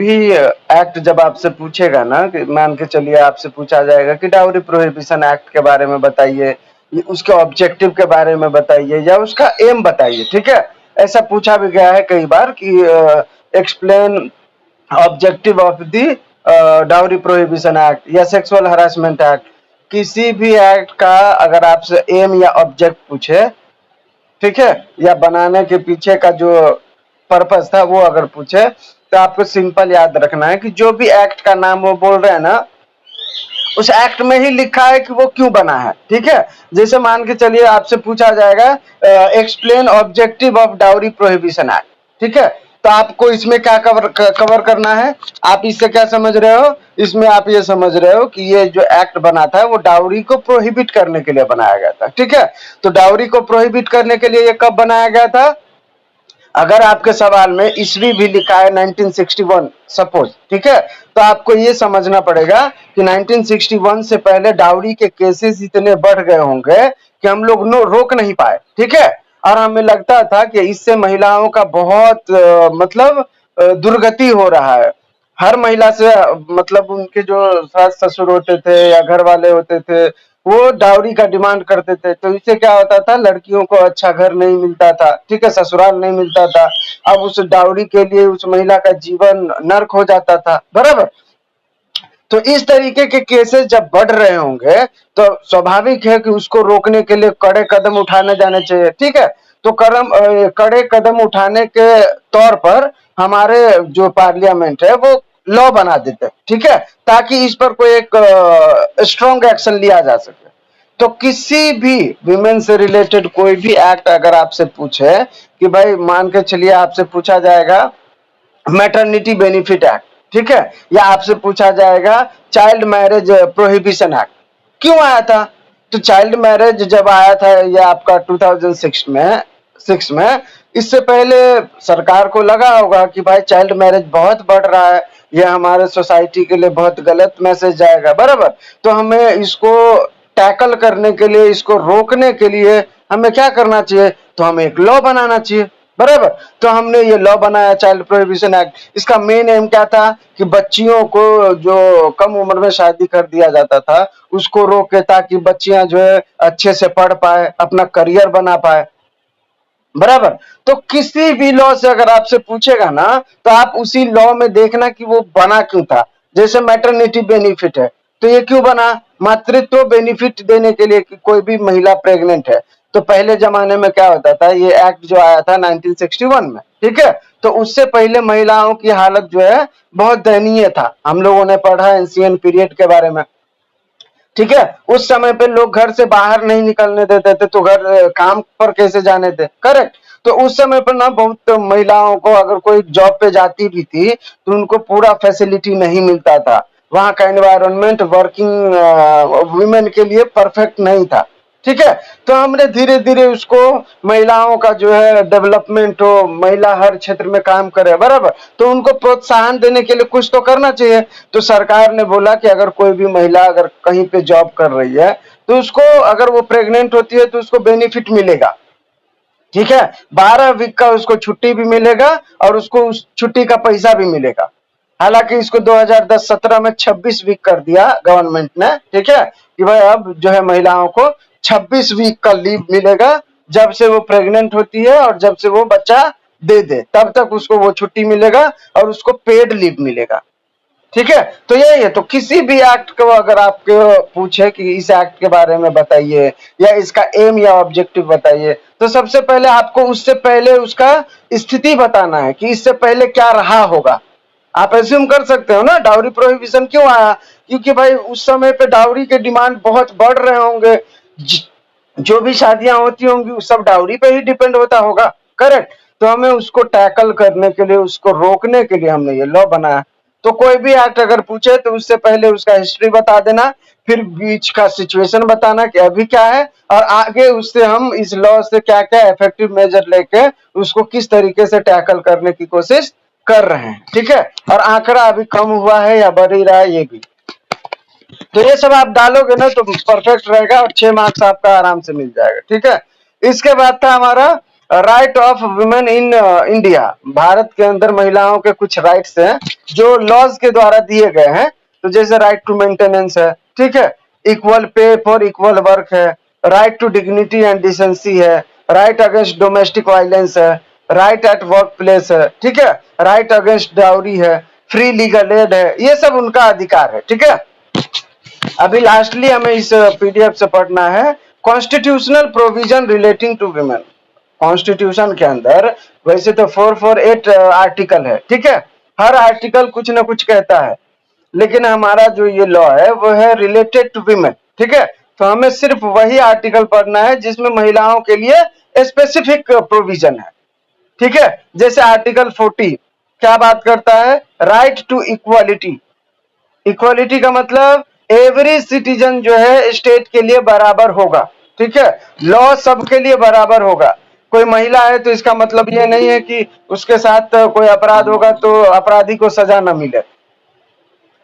भी एक्ट जब आपसे पूछेगा ना, कि मान के चलिए आपसे पूछा जाएगा कि डाउरी प्रोहिबिशन एक्ट के बारे में बताइए, उसके ऑब्जेक्टिव के बारे में बताइए या उसका एम बताइए, ठीक है। ऐसा पूछा भी गया है कई बार कि explain objective of the dowry prohibition act या सेक्सुअल हरासमेंट एक्ट। किसी भी एक्ट का अगर आपसे एम या ऑब्जेक्ट पूछे, ठीक है, या बनाने के पीछे का जो पर्पस था वो अगर पूछे, तो आपको सिंपल याद रखना है कि जो भी एक्ट का नाम वो बोल रहे हैं ना, उस एक्ट में ही लिखा है कि वो क्यों बना है, ठीक है। जैसे मान के चलिए आपसे पूछा जाएगा explain objective of dowry prohibition act, ठीक है। तो आपको इसमें क्या कवर करना है, आप इससे क्या समझ रहे हो, इसमें आप ये समझ रहे हो कि ये जो एक्ट बना था वो डाउरी को प्रोहिबिट करने के लिए बनाया गया था, ठीक है। तो डाउरी को प्रोहिबिट करने के लिए ये कब बनाया गया था, अगर आपके सवाल में ईस्वी भी लिखा है 1961 सपोज, ठीक है, तो आपको ये समझना पड़ेगा कि 1961 से पहले डाउरी के केसेस इतने बढ़ गए होंगे कि हम लोग रोक नहीं पाए, ठीक है। और हमें लगता था कि इससे महिलाओं का बहुत मतलब दुर्गति हो रहा है। हर महिला से मतलब उनके जो सास ससुर होते थे या घर वाले होते थे, वो डाउरी का डिमांड करते थे। तो इससे क्या होता था, लड़कियों को अच्छा घर नहीं मिलता था, ठीक है, ससुराल नहीं मिलता था। अब उस डाउरी के लिए उस महिला का जीवन नर्क हो जाता था, बराबर। तो इस तरीके के केसेस जब बढ़ रहे होंगे तो स्वाभाविक है कि उसको रोकने के लिए कड़े कदम उठाने जाने चाहिए, ठीक है। तो कड़े कदम उठाने के तौर पर हमारे जो पार्लियामेंट है वो लॉ बना देते हैं, ठीक है, ताकि इस पर कोई एक स्ट्रॉन्ग एक्शन लिया जा सके। तो किसी भी विमेन से रिलेटेड कोई भी एक्ट अगर आपसे पूछे कि भाई मान के चलिए आपसे पूछा जाएगा मैटरनिटी बेनिफिट एक्ट, ठीक है, या आपसे पूछा जाएगा चाइल्ड मैरिज प्रोहिबिशन एक्ट, क्यों आया था। तो चाइल्ड मैरिज जब आया था ये आपका 2006 में, इससे पहले सरकार को लगा होगा कि भाई चाइल्ड मैरिज बहुत बढ़ रहा है, ये हमारे सोसाइटी के लिए बहुत गलत मैसेज जाएगा, बराबर। तो हमें इसको टैकल करने के लिए, इसको रोकने के लिए हमें क्या करना चाहिए, तो हमें एक लॉ बनाना चाहिए, बराबर। तो हमने ये लॉ बनाया चाइल्ड प्रोहिबिशन एक्ट। इसका मेन एम क्या था कि बच्चियों को जो कम उम्र में शादी कर दिया जाता था उसको रोके, ताकि बच्चियां जो है अच्छे से पढ़ पाए, अपना करियर बना पाए, बराबर। तो किसी भी लॉ से अगर आपसे पूछेगा ना, तो आप उसी लॉ में देखना कि वो बना क्यों था। जैसे मैटरनिटी बेनिफिट है, तो ये क्यों बना, मातृत्व बेनिफिट देने के लिए कि कोई भी महिला प्रेग्नेंट है। तो पहले जमाने में क्या होता था, ये एक्ट जो आया था 1961 में, ठीक है, तो उससे पहले महिलाओं की हालत जो है बहुत दयनीय था। हम लोगों ने पढ़ा एंशिएंट पीरियड के बारे में, ठीक है। उस समय पे लोग घर से बाहर नहीं निकलने देते थे, तो घर काम पर कैसे जाने थे, करेक्ट। तो उस समय पर ना बहुत महिलाओं को अगर कोई जॉब पे जाती भी थी तो उनको पूरा फैसिलिटी नहीं मिलता था। वहां का एनवायरनमेंट वर्किंग वुमेन के लिए परफेक्ट नहीं था, ठीक है। तो हमने धीरे धीरे उसको, महिलाओं का जो है डेवलपमेंट हो, महिला हर क्षेत्र में काम करे, बराबर। तो उनको प्रोत्साहन देने के लिए कुछ तो करना चाहिए। तो सरकार ने बोला कि अगर कोई भी महिला अगर कहीं पे जॉब कर रही है तो उसको, अगर वो प्रेग्नेंट होती है तो उसको बेनिफिट मिलेगा, ठीक है। 12 वीक का उसको छुट्टी भी मिलेगा और उसको उस छुट्टी का पैसा भी मिलेगा। हालांकि इसको 2010-17 में 26 वीक कर दिया गवर्नमेंट ने, ठीक है, कि भाई अब जो है महिलाओं को 26 वीक का लीव मिलेगा, जब से वो प्रेग्नेंट होती है और जब से वो बच्चा दे दे तब तक उसको वो छुट्टी मिलेगा और उसको पेड लीव मिलेगा, ठीक है। तो यही है। तो किसी भी एक्ट को अगर आपको पूछे कि इस एक्ट के बारे में बताइए या इसका एम या ऑब्जेक्टिव बताइए, तो सबसे पहले आपको उससे पहले उसका स्थिति बताना है कि इससे पहले क्या रहा होगा। आप एज्यूम कर सकते हो ना डाउरी प्रोहिबिशन क्यों आया, क्योंकि भाई उस समय पे डाउरी के डिमांड बहुत बढ़ रहे होंगे। जो भी शादियां होती होंगी वो सब डाउरी पे ही डिपेंड होता होगा, करेक्ट। तो हमें उसको टैकल करने के लिए, उसको रोकने के लिए हमने ये लॉ बनाया। तो कोई भी एक्ट अगर पूछे तो उससे पहले उसका हिस्ट्री बता देना, फिर बीच का सिचुएशन बताना कि अभी क्या है, और आगे उससे हम इस लॉ से क्या क्या इफेक्टिव मेजर लेके उसको किस तरीके से टैकल करने की कोशिश कर रहे हैं, ठीक है। और आंकड़ा अभी कम हुआ है या बढ़ ही रहा है ये भी। तो ये सब आप डालोगे ना तो परफेक्ट रहेगा और 6 मार्क्स आपका आराम से मिल जाएगा, ठीक है। इसके बाद था हमारा right of women in India, Bharat के अंदर महिलाओं के कुछ राइट्स हैं जो लॉज के द्वारा दिए गए हैं। तो जैसे राइट टू मेंटेनेंस है, ठीक है, equal pay for equal work है, right to dignity and decency है, राइट अगेंस्ट डोमेस्टिक वायलेंस है, राइट एट वर्क प्लेस है, ठीक है, राइट अगेंस्ट डाउरी है, फ्री लीगल एड है, ये सब उनका अधिकार है। ठीक है, अभी लास्टली हमें इस पीडीएफ से पढ़ना है constitutional provision relating to women. Constitution के अंदर वैसे तो 448 आर्टिकल है, ठीक है, हर आर्टिकल कुछ ना कुछ कहता है, लेकिन हमारा जो ये लॉ है वो है रिलेटेड टू वीमेन। ठीक है, तो हमें सिर्फ वही आर्टिकल पढ़ना है जिसमें महिलाओं के लिए स्पेसिफिक प्रोविजन है। ठीक है, जैसे आर्टिकल 40 क्या बात करता है, राइट टू इक्वालिटी। इक्वालिटी का मतलब एवरी सिटीजन जो है स्टेट के लिए बराबर होगा। ठीक है, लॉ सबके लिए बराबर होगा। कोई महिला है तो इसका मतलब ये नहीं है कि उसके साथ कोई अपराध होगा तो अपराधी को सजा न मिले।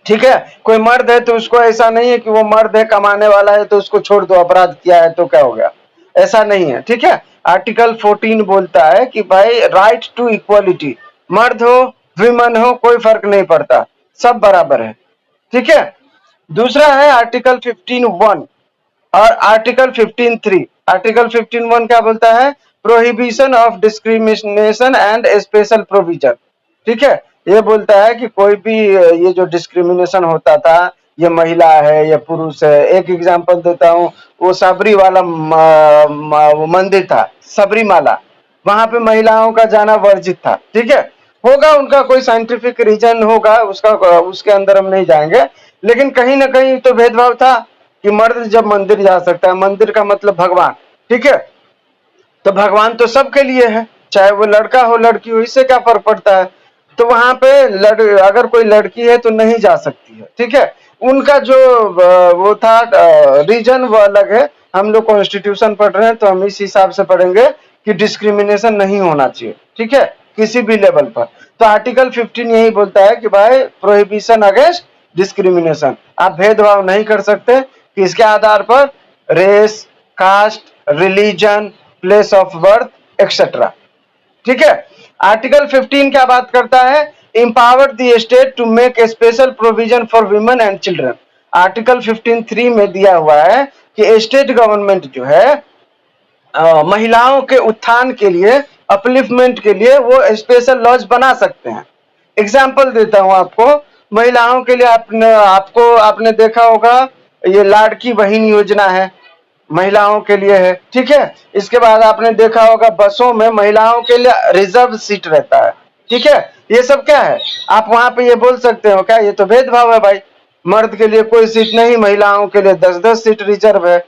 ठीक है, कोई मर्द है तो उसको ऐसा नहीं है कि वो मर्द है कमाने वाला है तो उसको छोड़ दो, अपराध किया है तो क्या हो गया, ऐसा नहीं है। ठीक है, आर्टिकल 14 बोलता है कि भाई राइट टू इक्वालिटी, मर्द हो विमन हो कोई फर्क नहीं पड़ता, सब बराबर है। ठीक है, दूसरा है आर्टिकल 15(1) और आर्टिकल 15(3). आर्टिकल 15(1) क्या बोलता है, prohibition of discrimination and special provision. ठीक है, ये बोलता है कि कोई भी ये जो डिस्क्रिमिनेशन होता था, ये महिला है या पुरुष है। एक एग्जांपल देता हूँ, वो सबरी वाला वो मंदिर था सबरीमाला, वहां पे महिलाओं का जाना वर्जित था। ठीक है, होगा उनका कोई साइंटिफिक रीजन होगा उसका, उसके अंदर हम नहीं जाएंगे, लेकिन कहीं ना कहीं तो भेदभाव था कि मर्द जब मंदिर जा सकता है, मंदिर का मतलब भगवान। ठीक है, तो भगवान तो सबके लिए है, चाहे वो लड़का हो लड़की हो, इससे क्या फर्क पड़ता है। तो वहां पे अगर कोई लड़की है तो नहीं जा सकती है। ठीक है, उनका जो वो था रीजन वो अलग है। हम लोग कॉन्स्टिट्यूशन पढ़ रहे हैं तो हम इस हिसाब से पढ़ेंगे कि डिस्क्रिमिनेशन नहीं होना चाहिए। ठीक है, किसी भी लेवल पर। तो आर्टिकल 15 यही बोलता है कि भाई प्रोहिबिशन अगेंस्ट डिस्क्रिमिनेशन, आप भेदभाव नहीं कर सकते किसके आधार पर, race, caste, religion, place of birth etcetera. ठीक है, आर्टिकल 15 क्या बात करता है, empower the state to make a special provision for women and children। Article 15(3) में दिया हुआ है कि स्टेट गवर्नमेंट जो है महिलाओं के उत्थान के लिए, अपलिफ्टमेंट के लिए वो स्पेशल लॉज बना सकते हैं। एग्जाम्पल देता हूं आपको, महिलाओं के लिए आपने देखा होगा ये लाड़की बहन योजना है, महिलाओं के लिए है। ठीक है, इसके बाद आपने देखा होगा बसों में महिलाओं के लिए रिजर्व सीट रहता है। ठीक है, ये सब क्या है, आप वहां पे ये बोल सकते हो क्या, ये तो भेदभाव है भाई, मर्द के लिए कोई सीट नहीं, महिलाओं के लिए 10-10 सीट रिजर्व है,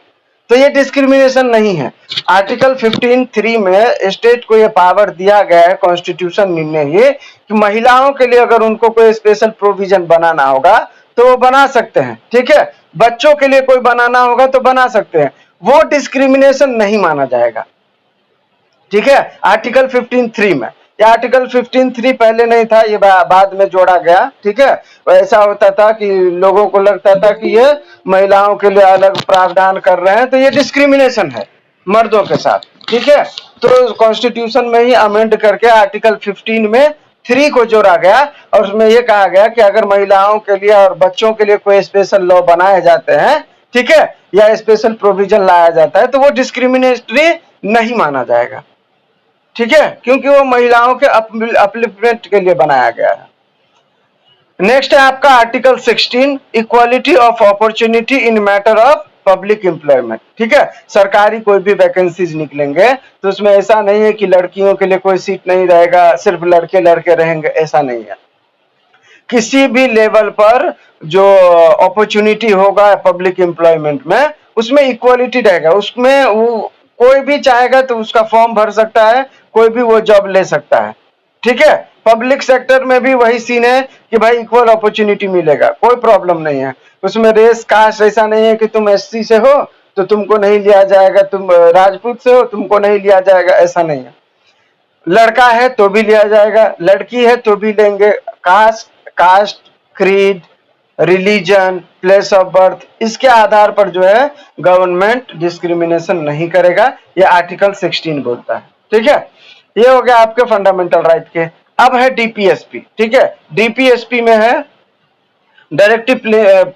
तो ये डिस्क्रिमिनेशन नहीं है। आर्टिकल 15(3) में स्टेट को ये पावर दिया गया है, कॉन्स्टिट्यूशन निर्णय ये कि महिलाओं के लिए अगर उनको कोई स्पेशल प्रोविजन बनाना होगा तो वो बना सकते हैं। ठीक है, बच्चों के लिए कोई बनाना होगा तो बना सकते हैं, वो डिस्क्रिमिनेशन नहीं माना जाएगा। ठीक है, आर्टिकल 15(3) में, ये आर्टिकल 15(3) पहले नहीं था, ये बाद में जोड़ा गया। ठीक है, ऐसा होता था कि लोगों को लगता था कि ये महिलाओं के लिए अलग प्रावधान कर रहे हैं तो ये डिस्क्रिमिनेशन है मर्दों के साथ। ठीक है, तो कॉन्स्टिट्यूशन में ही अमेंड करके आर्टिकल 15 में 3 को जोड़ा गया और उसमें ये कहा गया कि अगर महिलाओं के लिए और बच्चों के लिए कोई स्पेशल लॉ बनाए जाते हैं, ठीक है, या स्पेशल प्रोविजन लाया जाता है तो वो डिस्क्रिमिनेटरी नहीं माना जाएगा। ठीक है, क्योंकि वो महिलाओं के अपलिफ्टमेंट के लिए बनाया गया है। नेक्स्ट है आपका article 16, equality of opportunity in matter of public employment. ठीक है, सरकारी कोई भी वैकेंसीज निकलेंगे तो उसमें ऐसा नहीं है कि लड़कियों के लिए कोई सीट नहीं रहेगा, सिर्फ लड़के लड़के रहेंगे, ऐसा नहीं है। किसी भी लेवल पर जो अपॉर्चुनिटी होगा पब्लिक एम्प्लॉयमेंट में उसमें इक्वालिटी रहेगा, उसमें वो कोई भी चाहेगा तो उसका फॉर्म भर सकता है, कोई भी वो जॉब ले सकता है। ठीक है, पब्लिक सेक्टर में भी वही सीन है कि भाई इक्वल अपॉर्चुनिटी मिलेगा, कोई प्रॉब्लम नहीं है उसमें। रेस कास्ट ऐसा नहीं है कि तुम एससी से हो तो तुमको नहीं लिया जाएगा, तुम राजपूत से हो तुमको नहीं लिया जाएगा, ऐसा नहीं है। लड़का है तो भी लिया जाएगा, लड़की है तो भी लेंगे। Caste, creed, religion, place of birth, इसके आधार पर जो है गवर्नमेंट डिस्क्रिमिनेशन नहीं करेगा, ये आर्टिकल 16 बोलता है। ठीक है, ये हो गया आपके फंडामेंटल राइट के। अब है डीपीएसपी, ठीक है, डीपीएसपी में है directive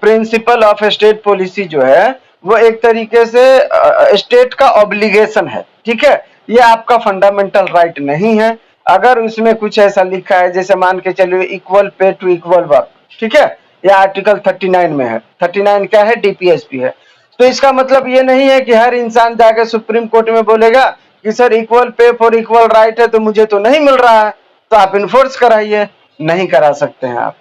principle of state policy, जो है वो एक तरीके से स्टेट का ऑब्लिगेशन है, ठीक है, ये आपका फंडामेंटल राइट नहीं है। अगर उसमें कुछ ऐसा लिखा है जैसे मान के चलिए equal pay two equal work, ठीक है, ये आर्टिकल 39 में है। 39 क्या है? डीपीएसपी है। तो इसका मतलब ये नहीं है कि हर इंसान जाके सुप्रीम कोर्ट में बोलेगा कि sir equal pay for equal right है तो मुझे तो नहीं मिल रहा है, तो आप इन्फोर्स कराइए। नहीं करा सकते हैं आप,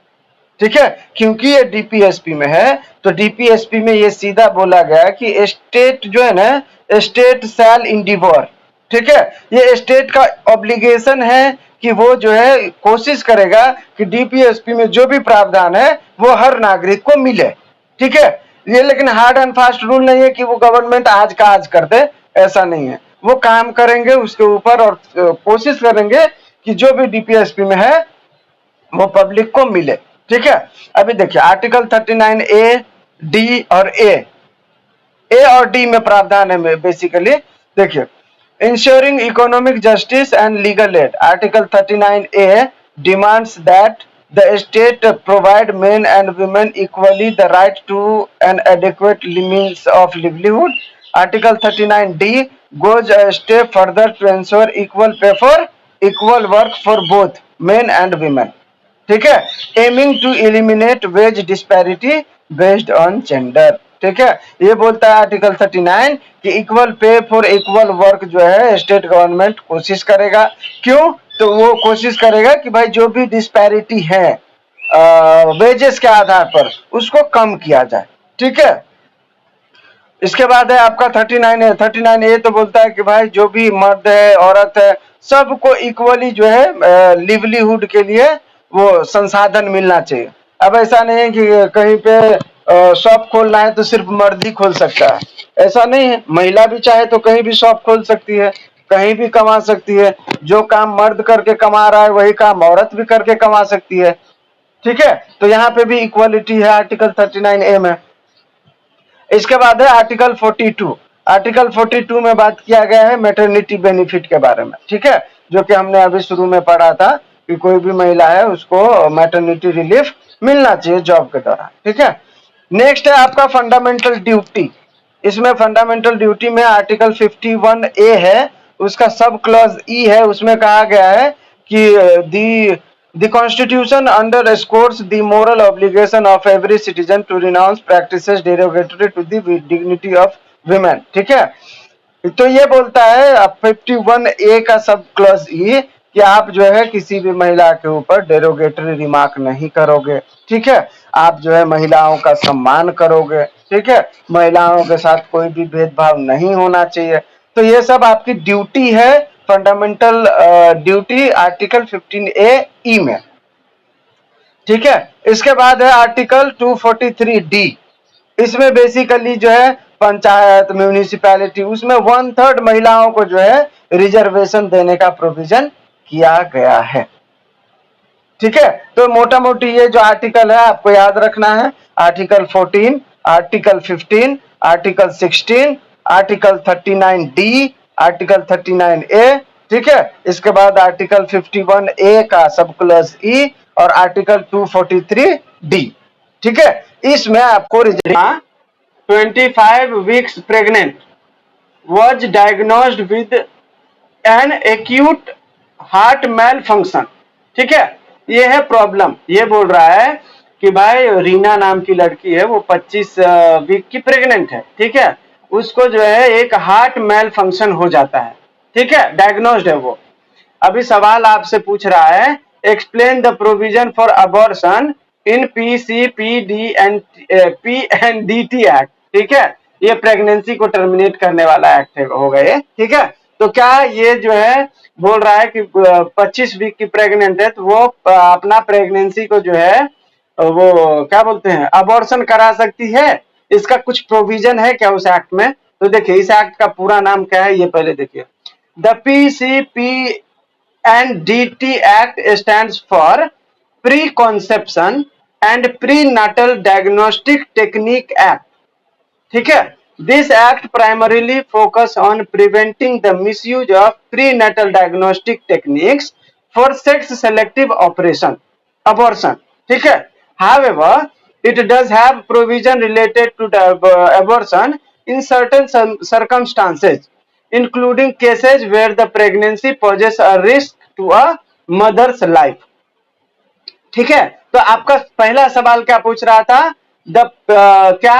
ठीक है, क्योंकि ये डीपीएसपी में है। तो डीपीएसपी में ये सीधा बोला गया कि स्टेट जो है ना, स्टेट शैल इंडिवर, ठीक है, ये स्टेट का ऑब्लिगेशन है कि वो जो है कोशिश करेगा कि डीपीएसपी में जो भी प्रावधान है वो हर नागरिक को मिले, ठीक है। ये लेकिन हार्ड एंड फास्ट रूल नहीं है कि वो गवर्नमेंट आज का आज कर दे, ऐसा नहीं है। वो काम करेंगे उसके ऊपर और कोशिश करेंगे कि जो भी डीपीएसपी में है वो पब्लिक को मिले, ठीक है। अभी देखिए आर्टिकल 39 ए, डी और ए और डी में प्रावधान है बेसिकली। देखिए, ensuring economic justice and legal aid, article 39 A demands that the state provide men and women equally the right to an adequate means of livelihood. Article 39D goes a step further to ensure equal pay for equal work for both men and women, ठीक है, aiming to eliminate wage disparity based on gender, ठीक है। ये बोलता है article 39 कि equal pay for equal work जो है स्टेट गवर्नमेंट कोशिश करेगा। क्यों? तो वो कोशिश करेगा कि भाई जो भी डिस्पैरिटी है वेजेस के आधार पर उसको कम किया जाए, ठीक है। इसके बाद है आपका 39 है। 39 ए तो बोलता है कि भाई जो भी मर्द है औरत है सबको इक्वली जो है लिवलीहुड के लिए वो संसाधन मिलना चाहिए। अब ऐसा नहीं है कि कहीं पे शॉप खोलना है तो सिर्फ मर्द ही खोल सकता है, ऐसा नहीं है। महिला भी चाहे तो कहीं भी शॉप खोल सकती है, कहीं भी कमा सकती है। जो काम मर्द करके कमा रहा है वही काम औरत भी करके कमा सकती है, ठीक है। तो यहाँ पे भी इक्वालिटी है आर्टिकल 39 ए में। इसके बाद है आर्टिकल 42। आर्टिकल 42 में बात किया गया है मैटरनिटी बेनिफिट के बारे में, ठीक है, जो कि हमने अभी शुरू में पढ़ा था कि कोई भी महिला है उसको मैटरनिटी रिलीफ मिलना चाहिए जॉब के दौरान, ठीक है। नेक्स्ट है आपका फंडामेंटल ड्यूटी। इसमें फंडामेंटल ड्यूटी में आर्टिकल 51 ए है, उसका सब क्लॉज ई है। उसमें कहा गया है कि The Constitution underscores the moral obligation of every citizen to renounce practices derogatory to the dignity of women, ठीक है। तो ये बोलता है 51 ए का सब क्लॉज ई कि आप जो है किसी भी महिला के ऊपर डेरोगेटरी रिमार्क नहीं करोगे, ठीक है। आप जो है महिलाओं का सम्मान करोगे, ठीक है, महिलाओं के साथ कोई भी भेदभाव नहीं होना चाहिए। तो ये सब आपकी ड्यूटी है, फंडामेंटल ड्यूटी आर्टिकल 15 ए ई में, ठीक है। इसके बाद है आर्टिकल 243 डी। इसमें बेसिकली जो है पंचायत म्यूनिसिपैलिटी उसमें 1/3 महिलाओं को जो है रिजर्वेशन देने का प्रोविजन किया गया है, ठीक है। तो मोटा मोटी ये जो आर्टिकल है आपको याद रखना है। Article 14, article 15, article 16, article 39 D, article 39 ए, ठीक है। इसके बाद आर्टिकल 51 ए का सब क्लॉज ई और आर्टिकल 243 डी, ठीक है। इसमें आपको 25 weeks pregnant was diagnosed with an acute heart malfunction, ठीक है। ये है प्रॉब्लम। ये बोल रहा है कि भाई रीना नाम की लड़की है, वो 25 वीक की प्रेग्नेंट है, ठीक है। उसको जो है एक हार्ट मेल फंक्शन हो जाता है, ठीक है, डायग्नोस्ड है वो। अभी सवाल आपसे पूछ रहा है explain the provision for abortion in PCPD&PNDT act, ठीक है। ये प्रेगनेंसी को टर्मिनेट करने वाला एक्ट होगा ये, ठीक है। तो क्या ये जो है बोल रहा है कि 25 वीक की प्रेग्नेंट है तो वो अपना प्रेगनेंसी को जो है वो क्या बोलते हैं अबॉर्शन करा सकती है? इसका कुछ प्रोविजन है क्या उस एक्ट में? तो देखिए इस एक्ट का पूरा नाम क्या है ये पहले देखिए। The PCPNDT act stands for pre conception and pre natal diagnostic technique act, ठीक है। This act primarily focus on preventing the misuse of prenatal diagnostic techniques for sex selective abortion. ठीक है? However, it does have provision related to the abortion in certain circumstances, including cases where the pregnancy poses a risk to a mother's life. ठीक है, तो आपका पहला सवाल क्या पूछ रहा था? क्या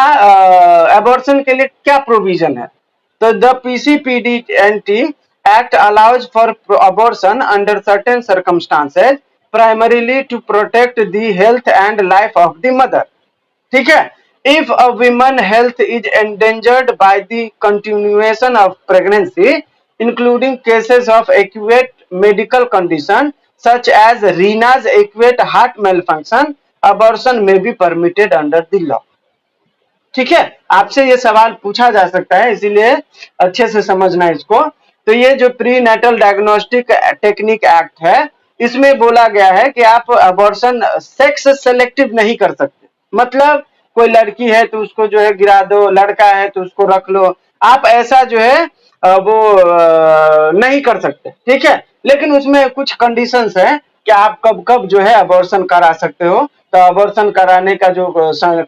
अबॉर्शन के लिए क्या प्रोविजन है? तो the PCPNDT act allows for abortion under certain circumstances primarily to protect the health and life of the mother. ठीक है, if a woman health is endangered by the continuation of pregnancy including cases of acute medical condition such as Rina's acute heart malfunction, abortion may be permitted under the law. ठीक है, आपसे ये सवाल पूछा जा सकता है, इसीलिए अच्छे से समझना इसको. तो ये जो prenatal diagnostic technique act है, इसमें बोला गया है कि आप अबॉर्शन सेक्स सेलेक्टिव नहीं कर सकते. मतलब कोई लड़की है तो उसको जो है गिरा दो, लड़का है तो उसको रख लो, आप ऐसा जो है वो नहीं कर सकते. ठीक है, लेकिन उसमें कुछ कंडीशंस है कि आप कब कब जो है अबॉर्शन करा सकते हो. तो अबॉर्शन कराने का जो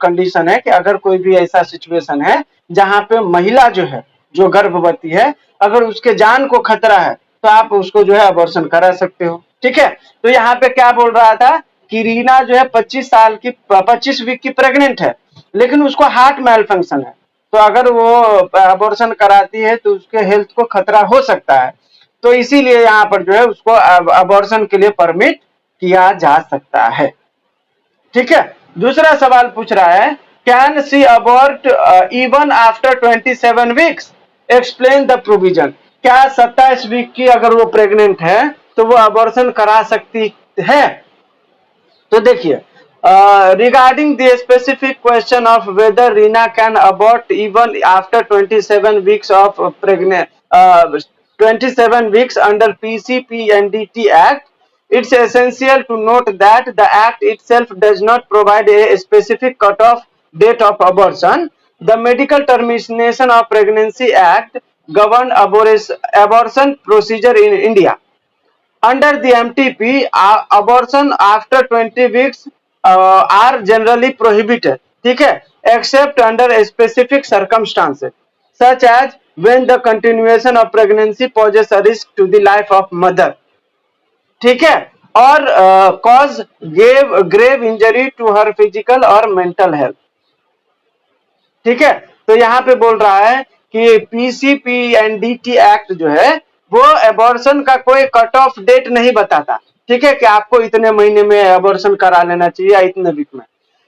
कंडीशन है कि अगर कोई भी ऐसा सिचुएशन है जहां पे महिला जो है, जो गर्भवती है, अगर उसके जान को खतरा है तो आप उसको जो है अबॉर्शन करा सकते हो. ठीक है, तो यहाँ पे क्या बोल रहा था कि रीना जो है 25 वीक की प्रेग्नेंट है, लेकिन उसको हार्ट मैल फंक्शन है. तो अगर वो अबॉर्शन कराती है तो उसके हेल्थ को खतरा हो सकता है. तो इसीलिए यहाँ पर जो है उसको अबॉर्शन के लिए परमिट किया जा सकता है. ठीक है, दूसरा सवाल पूछ रहा है, can see abort even after 27 weeks? Explain the provision. क्या 27 वीक की अगर वो प्रेग्नेंट है तो वो अबॉर्शन करा सकती है? तो देखिए, regarding the specific question of whether Rina can abort even after 27 weeks of 27 weeks under PCPNDT Act, it's essential to note that the Act itself does not provide a specific cutoff date of abortion. The Medical Termination of Pregnancy Act governed abortion procedure in India. Under the MTP, abortion after 20 weeks are generally prohibited. ठीक है, except under specific circumstances, such as when the continuation of pregnancy poses a risk to the life of mother. ठीक है, और cause grave injury to her physical or mental health. ठीक है, तो यहाँ पे बोल रहा है कि पीसीपीएनडीटी एक्ट जो है वो अबॉर्शन का कोई कट ऑफ डेट नहीं बताता. ठीक है, कि आपको इतने महीने में अबॉर्शन करा लेना चाहिए या इतने वीक में.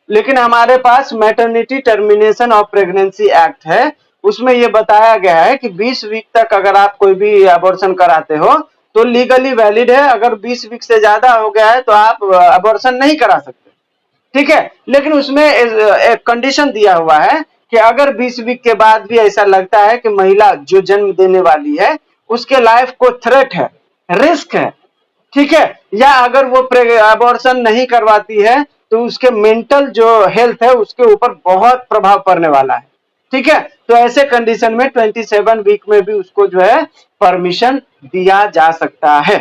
लेकिन हमारे पास maternity termination of pregnancy act है, उसमें ये बताया गया है कि 20 वीक तक अगर आप कोई भी अबॉर्शन कराते हो तो लीगली वैलिड है. अगर 20 वीक से ज्यादा हो गया है तो आप अबॉर्शन नहीं करा सकते. ठीक है, लेकिन उसमें एक कंडीशन दिया हुआ है कि अगर 20 वीक के बाद भी ऐसा लगता है कि महिला जो जन्म देने वाली है उसके लाइफ को थ्रेट है, रिस्क है, ठीक है, या अगर वो अबॉर्शन नहीं करवाती है तो उसके मेंटल जो हेल्थ है उसके ऊपर बहुत प्रभाव पड़ने वाला है. ठीक है, तो ऐसे कंडीशन में 27 वीक में भी उसको जो है परमिशन दिया जा सकता है.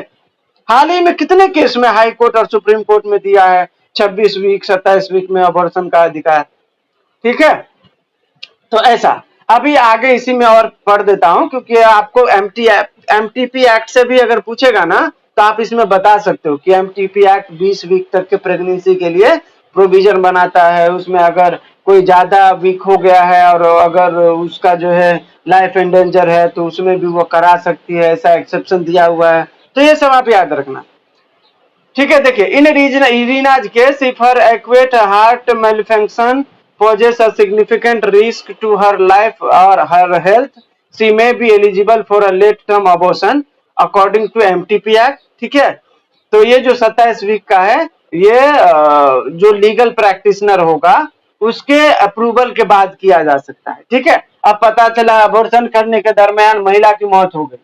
हाल ही में कितने केस में हाई कोर्ट और सुप्रीम कोर्ट में दिया है 26 वीक 27 वीक में अबॉर्शन का अधिकार. ठीक है, तो ऐसा अभी आगे इसी में और पढ़ देता हूं, क्योंकि आपको एमटीपी एक्ट से भी अगर पूछेगा ना तो आप इसमें बता सकते हो कि एमटीपी एक्ट 20 वीक तक के प्रेगनेंसी के लिए प्रोविजन बनाता है. उसमें अगर कोई ज्यादा वीक हो गया है और अगर उसका जो है लाइफ एंडेंजर है तो उसमें भी वो करा सकती है, ऐसा एक्सेप्शन दिया हुआ है. तो ये सब आप याद रखना. ठीक है, देखिए, in Irina's case if her acute heart malfunction poses a significant risk to her life or her health, she may be eligible for a late term abortion according to MTP Act. ठीक है, तो ये जो 27 week का है ये जो legal practitioner होगा उसके अप्रूवल के बाद किया जा सकता है. ठीक है, अब पता चला अबॉर्शन करने के दरमियान महिला की मौत हो गई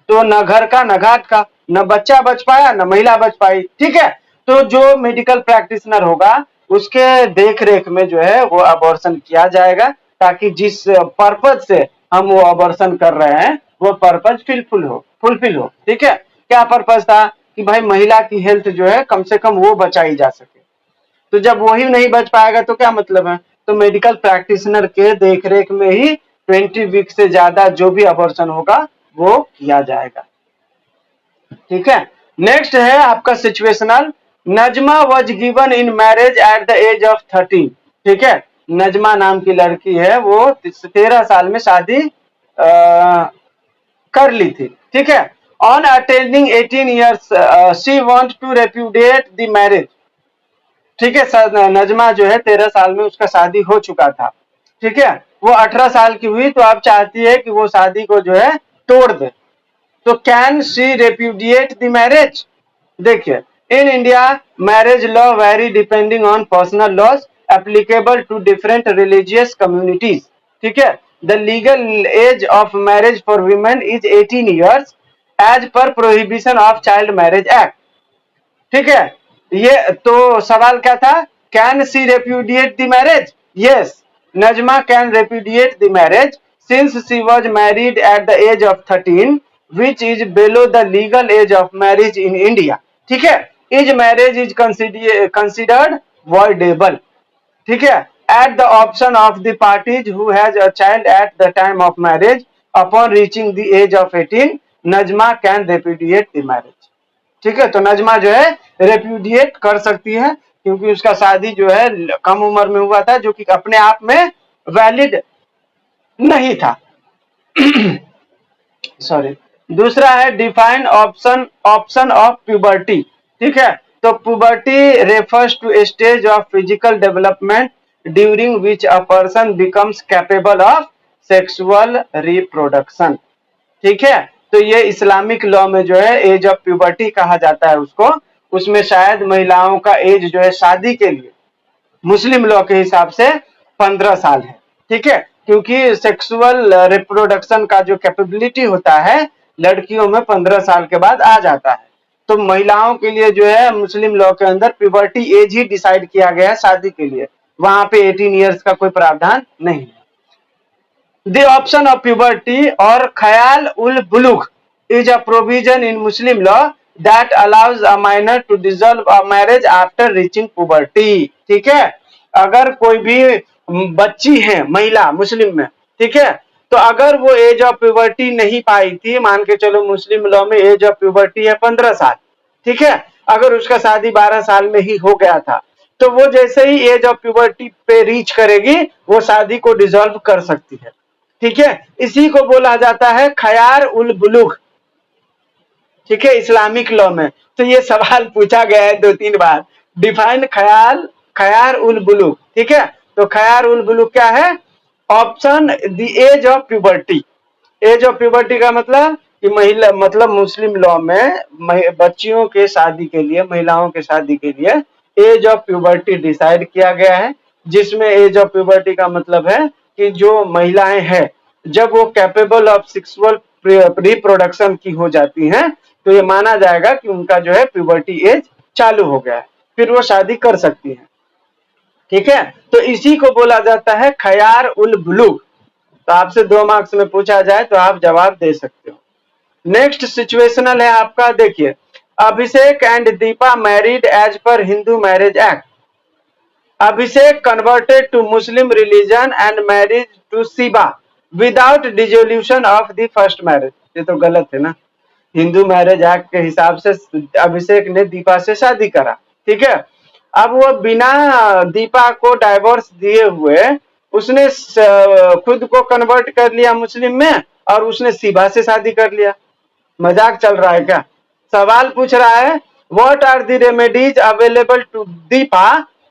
तो न घर का न घाट का, न बच्चा बच पाया न महिला बच पाई. ठीक है, तो जो मेडिकल प्रैक्टिशनर होगा उसके देख रेख में जो है वो अबॉर्शन किया जाएगा ताकि जिस पर्पज से हम वो अबॉर्शन कर रहे हैं वो पर्पज फुलफिल हो। ठीक है, क्या पर्पज था कि भाई महिला की हेल्थ जो है कम से कम वो बचाई जा सके। तो जब वही नहीं बच पाएगा तो क्या मतलब है, तो मेडिकल प्रैक्टिशनर के देखरेख में ही 20 वीक से ज्यादा जो भी अबॉर्शन होगा वो किया जाएगा। ठीक है, नेक्स्ट है आपका situational. Najma was given in marriage at the age of 13। ठीक है, नजमा नाम की लड़की है, वो 13 साल में शादी कर ली थी। ठीक है, on attending 18 years she want to repudiate the marriage. ठीक है, नजमा जो है 13 साल में उसका शादी हो चुका था। ठीक है, वो 18 साल की हुई तो अब चाहती है कि वो शादी को जो है तोड़ दे। तो can she repudiate the marriage? देखिए, in India marriage law vary depending on personal laws applicable to different religious communities. ठीक है, the legal age of marriage for women is 18 years as per prohibition of child marriage act. ठीक है, ये तो सवाल क्या था, can she repudiate the marriage? Yes, Najma can repudiate the marriage since she was married at the age of 13 which is below the legal age of marriage in India. ठीक है, is marriage is considered voidable. ठीक है, at the option of the parties who has a child at the time of marriage upon reaching the age of 18 Najma can repudiate the marriage. ठीक है, तो नजमा जो है repudiate कर सकती है क्योंकि उसका शादी जो है कम उम्र में हुआ था जो कि अपने आप में वैलिड नहीं था। सॉरी, दूसरा है डिफाइन ऑप्शन ऑफ प्यूबर्टी। ठीक है, तो puberty refers to stage of physical development during which a person becomes capable of sexual reproduction. ठीक है, तो ये इस्लामिक लॉ में जो है एज ऑफ प्यूबर्टी कहा जाता है उसको। उसमें शायद महिलाओं का एज जो है शादी के लिए मुस्लिम लॉ के हिसाब से 15 साल है। ठीक है, क्योंकि सेक्सुअल रिप्रोडक्शन का जो कैपेबिलिटी होता है लड़कियों में 15 साल के बाद आ जाता है। तो महिलाओं के लिए जो है मुस्लिम लॉ के अंदर प्यूबर्टी एज ही डिसाइड किया गया है शादी के लिए, वहां पे 18 ईयर्स का कोई प्रावधान नहीं है। The option of puberty or khayal ul bulugh is a provision in Muslim law that allows a minor to dissolve a marriage after reaching puberty. ठीक है, अगर कोई भी बच्ची है महिला मुस्लिम में, ठीक है, तो अगर वो एज ऑफ प्यूबर्टी नहीं पाई थी, मान के चलो मुस्लिम लॉ में एज ऑफ प्यूबर्टी है 15 साल, ठीक है, अगर उसका शादी 12 साल में ही हो गया था तो वो जैसे ही एज ऑफ प्यूबर्टी पे रीच करेगी वो शादी को डिसॉल्व कर सकती है। ठीक है, इसी को बोला जाता है खयार उल बुलूग। ठीक है, इस्लामिक लॉ में तो ये सवाल पूछा गया है 2-3 बार, डिफाइन खयार उल बुलूग। ठीक है, तो खयार उल बुलूग क्या है? Option the age of puberty. Age of puberty का मतलब कि महिला, मतलब मुस्लिम लॉ में बच्चियों के शादी के लिए, महिलाओं के शादी के लिए एज ऑफ प्यूबर्टी डिसाइड किया गया है, जिसमें एज ऑफ प्यूबर्टी का मतलब है कि जो महिलाएं हैं जब वो कैपेबल ऑफ सेक्सुअल रिप्रोडक्शन की हो जाती हैं तो ये माना जाएगा कि उनका जो है प्यूबर्टी एज चालू हो गया है, फिर वो शादी कर सकती हैं। ठीक है, तो इसी को बोला जाता है खयार उल बुलूग। तो आपसे 2 मार्क्स में पूछा जाए तो आप जवाब दे सकते हो। नेक्स्ट सिचुएशनल है आपका, देखिए, Abhishek and Deepa married as per Hindu marriage act. Abhishek converted to Muslim religion and married to Shiva without dissolution of the first marriage. ये तो गलत है ना, हिंदू मैरिज एक्ट के हिसाब से अभिषेक ने दीपा से शादी करा। ठीक है, अब वो बिना दीपा को डाइवोर्स दिए हुए उसने खुद को कन्वर्ट कर लिया मुस्लिम में और उसने शिवा से शादी कर लिया। मजाक चल रहा है क्या? सवाल पूछ रहा है what are the remedies available to Deepa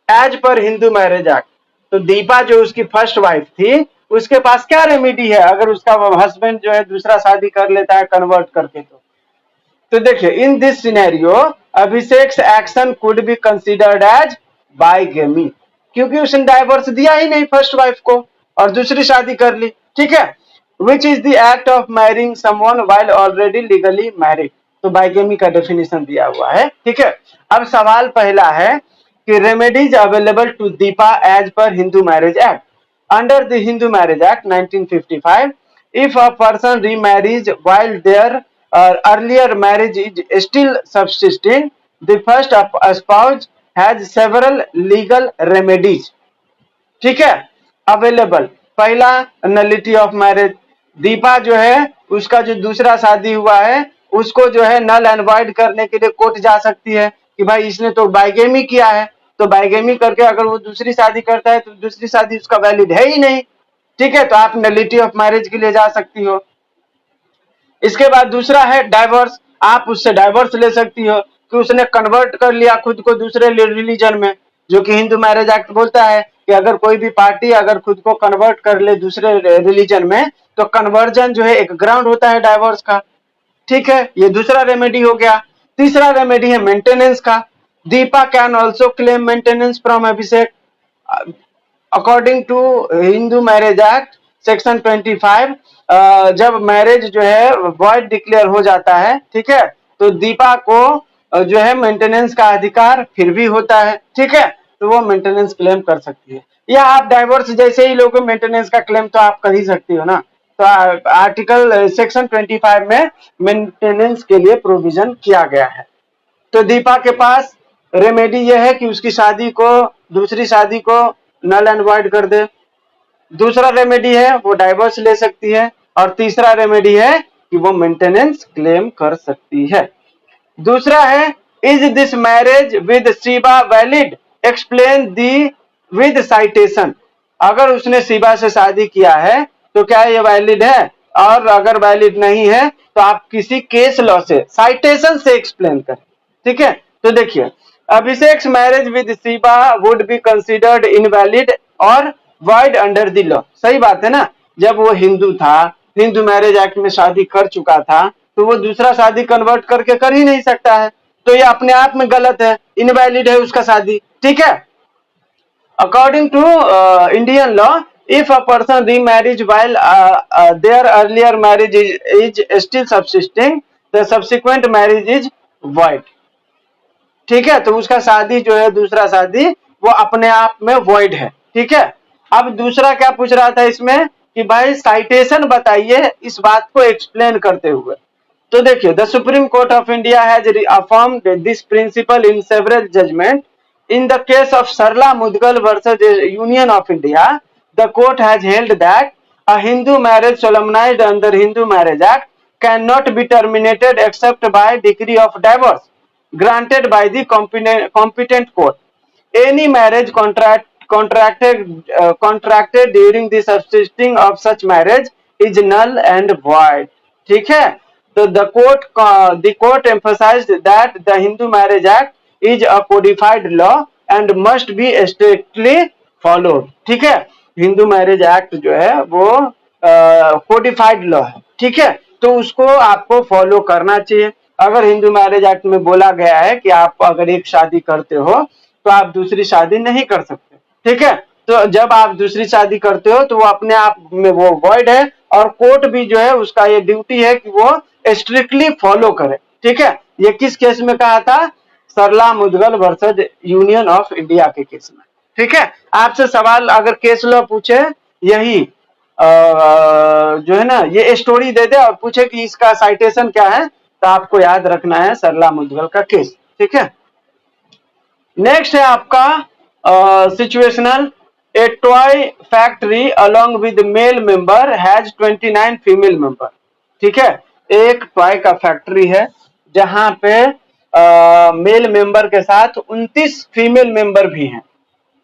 as per Hindu marriage act. तो दीपा जो उसकी फर्स्ट वाइफ थी उसके पास क्या रेमेडी है अगर उसका हस्बैंड जो है दूसरा शादी कर लेता है कन्वर्ट करके? तो देखिए, in this scenario Abhishek action could be considered as bigamy, क्योंकि उसने डाइवोर्स दिया ही नहीं फर्स्ट वाइफ को और दूसरी शादी कर ली। ठीक है, which is the act of marrying someone while already legally married. तो बाइगेमी का डेफिनेशन दिया हुआ है। ठीक है, अब सवाल पहला है कि remedies available to Deepa as per Hindu marriage act. under the Hindu Marriage Act 1955, if a person remarries while their earlier marriage is still subsisting, the first spouse has several legal remedies. ठीक है, अवेलेबल। पहला, nullity of marriage. Deepa जो है उसका जो दूसरा शादी हुआ है उसको जो है नल एंड वॉइड करने के लिए कोर्ट जा सकती है कि भाई इसने तो बाइगेमी किया है, तो बाइगेमी करके अगर वो दूसरी शादी करता है तो दूसरी शादी उसका वैलिड है ही नहीं। ठीक है, तो आप नलिटी ऑफ मैरिज के लिए जा सकती हो। इसके बाद दूसरा है डाइवोर्स। आप उससे डाइवोर्स ले सकती हो कि उसने कन्वर्ट कर लिया खुद को दूसरे रिलीजन में, जो कि हिंदू मैरिज एक्ट बोलता है कि अगर कोई भी पार्टी अगर खुद को कन्वर्ट कर ले दूसरे रिलीजन में तो कन्वर्जन जो है एक ग्राउंड होता है डाइवोर्स का। ठीक है, ये दूसरा रेमेडी हो गया। तीसरा रेमेडी है मेंटेनेंस का। Deepa can also claim maintenance from Abhishek according to Hindu marriage act section 25। जब मैरिज जो है वॉइड डिक्लेयर हो जाता है, ठीक है, तो दीपा को जो है मेंटेनेंस का अधिकार फिर भी होता है। ठीक है, तो वो मेंटेनेंस क्लेम कर सकती है, या आप डाइवोर्स जैसे ही लोगों मेंटेनेंस का क्लेम तो आप कर ही सकती हो ना। तो आर्टिकल सेक्शन 25 में मेंटेनेंस के लिए प्रोविजन किया गया है। तो दीपा के पास रेमेडी यह है कि उसकी शादी को दूसरी शादी को नल एंड वॉइड कर दे। दूसरा रेमेडी है वो डाइवोर्स ले सकती है, और तीसरा रेमेडी है कि वो मेंटेनेंस क्लेम कर सकती है। दूसरा है, is this marriage with Shiva valid, explain the with citation. अगर उसने शिवा से शादी किया है तो क्या ये वैलिड है, और अगर वैलिड नहीं है तो आप किसी केस लॉ से साइटेशन से एक्सप्लेन करें। ठीक है, तो देखिए, Abhishek marriage with Shiva would be considered invalid और वॉइड अंडर द लॉ। सही बात है ना, जब वो हिंदू था, हिंदू मैरिज एक्ट में शादी कर चुका था, तो वो दूसरा शादी कन्वर्ट करके कर ही नहीं सकता है, तो ये अपने आप में गलत है, इनवैलिड है उसका शादी। ठीक है, according to Indian law, if a person remarries while their earlier marriage is still subsisting, the subsequent marriage is void। ठीक है, तो उसका शादी जो है दूसरा शादी वो अपने आप में void है। ठीक है, अब दूसरा क्या पूछ रहा था इसमें कि भाई साइटेशन बताइए इस बात को एक्सप्लेन करते हुए। तो देखिए, the Supreme Court of India has affirmed this principle in several judgment. In the case of Sarla Mudgal versus Union of India, the court has held that a Hindu marriage solemnized under Hindu Marriage Act cannot be terminated except by decree of divorce granted by the competent court. Any marriage contracted during the subsisting of such marriage is null and void। ठीक है, तो the court emphasized that the Hindu Marriage Act is a codified law and must be strictly followed। ठीक है, Hindu marriage act जो है वो codified law है। ठीक है, तो उसको आपको फॉलो करना चाहिए। अगर हिंदू मैरिज एक्ट में बोला गया है कि आप अगर एक शादी करते हो तो आप दूसरी शादी नहीं कर सकते। ठीक है, तो जब आप दूसरी शादी करते हो तो वो अपने आप में वो वॉइड है, और कोर्ट भी जो है उसका ये ड्यूटी है कि वो स्ट्रिक्टली फॉलो करे। ठीक है, ये किस केस में कहा था? Sarla Mudgal versus union of India के केस में। ठीक है, आपसे सवाल अगर केस लॉ पूछे, यही जो है ना ये स्टोरी दे दे और पूछे कि इसका साइटेशन क्या है, तो आपको याद रखना है सरला मुदगल का केस। ठीक है, नेक्स्ट है आपका situational. A toy factory along with male member has 29 female member. ठीक है, एक टॉय का फैक्ट्री है जहां पे मेल मेंबर के साथ 29 फीमेल मेंबर भी हैं।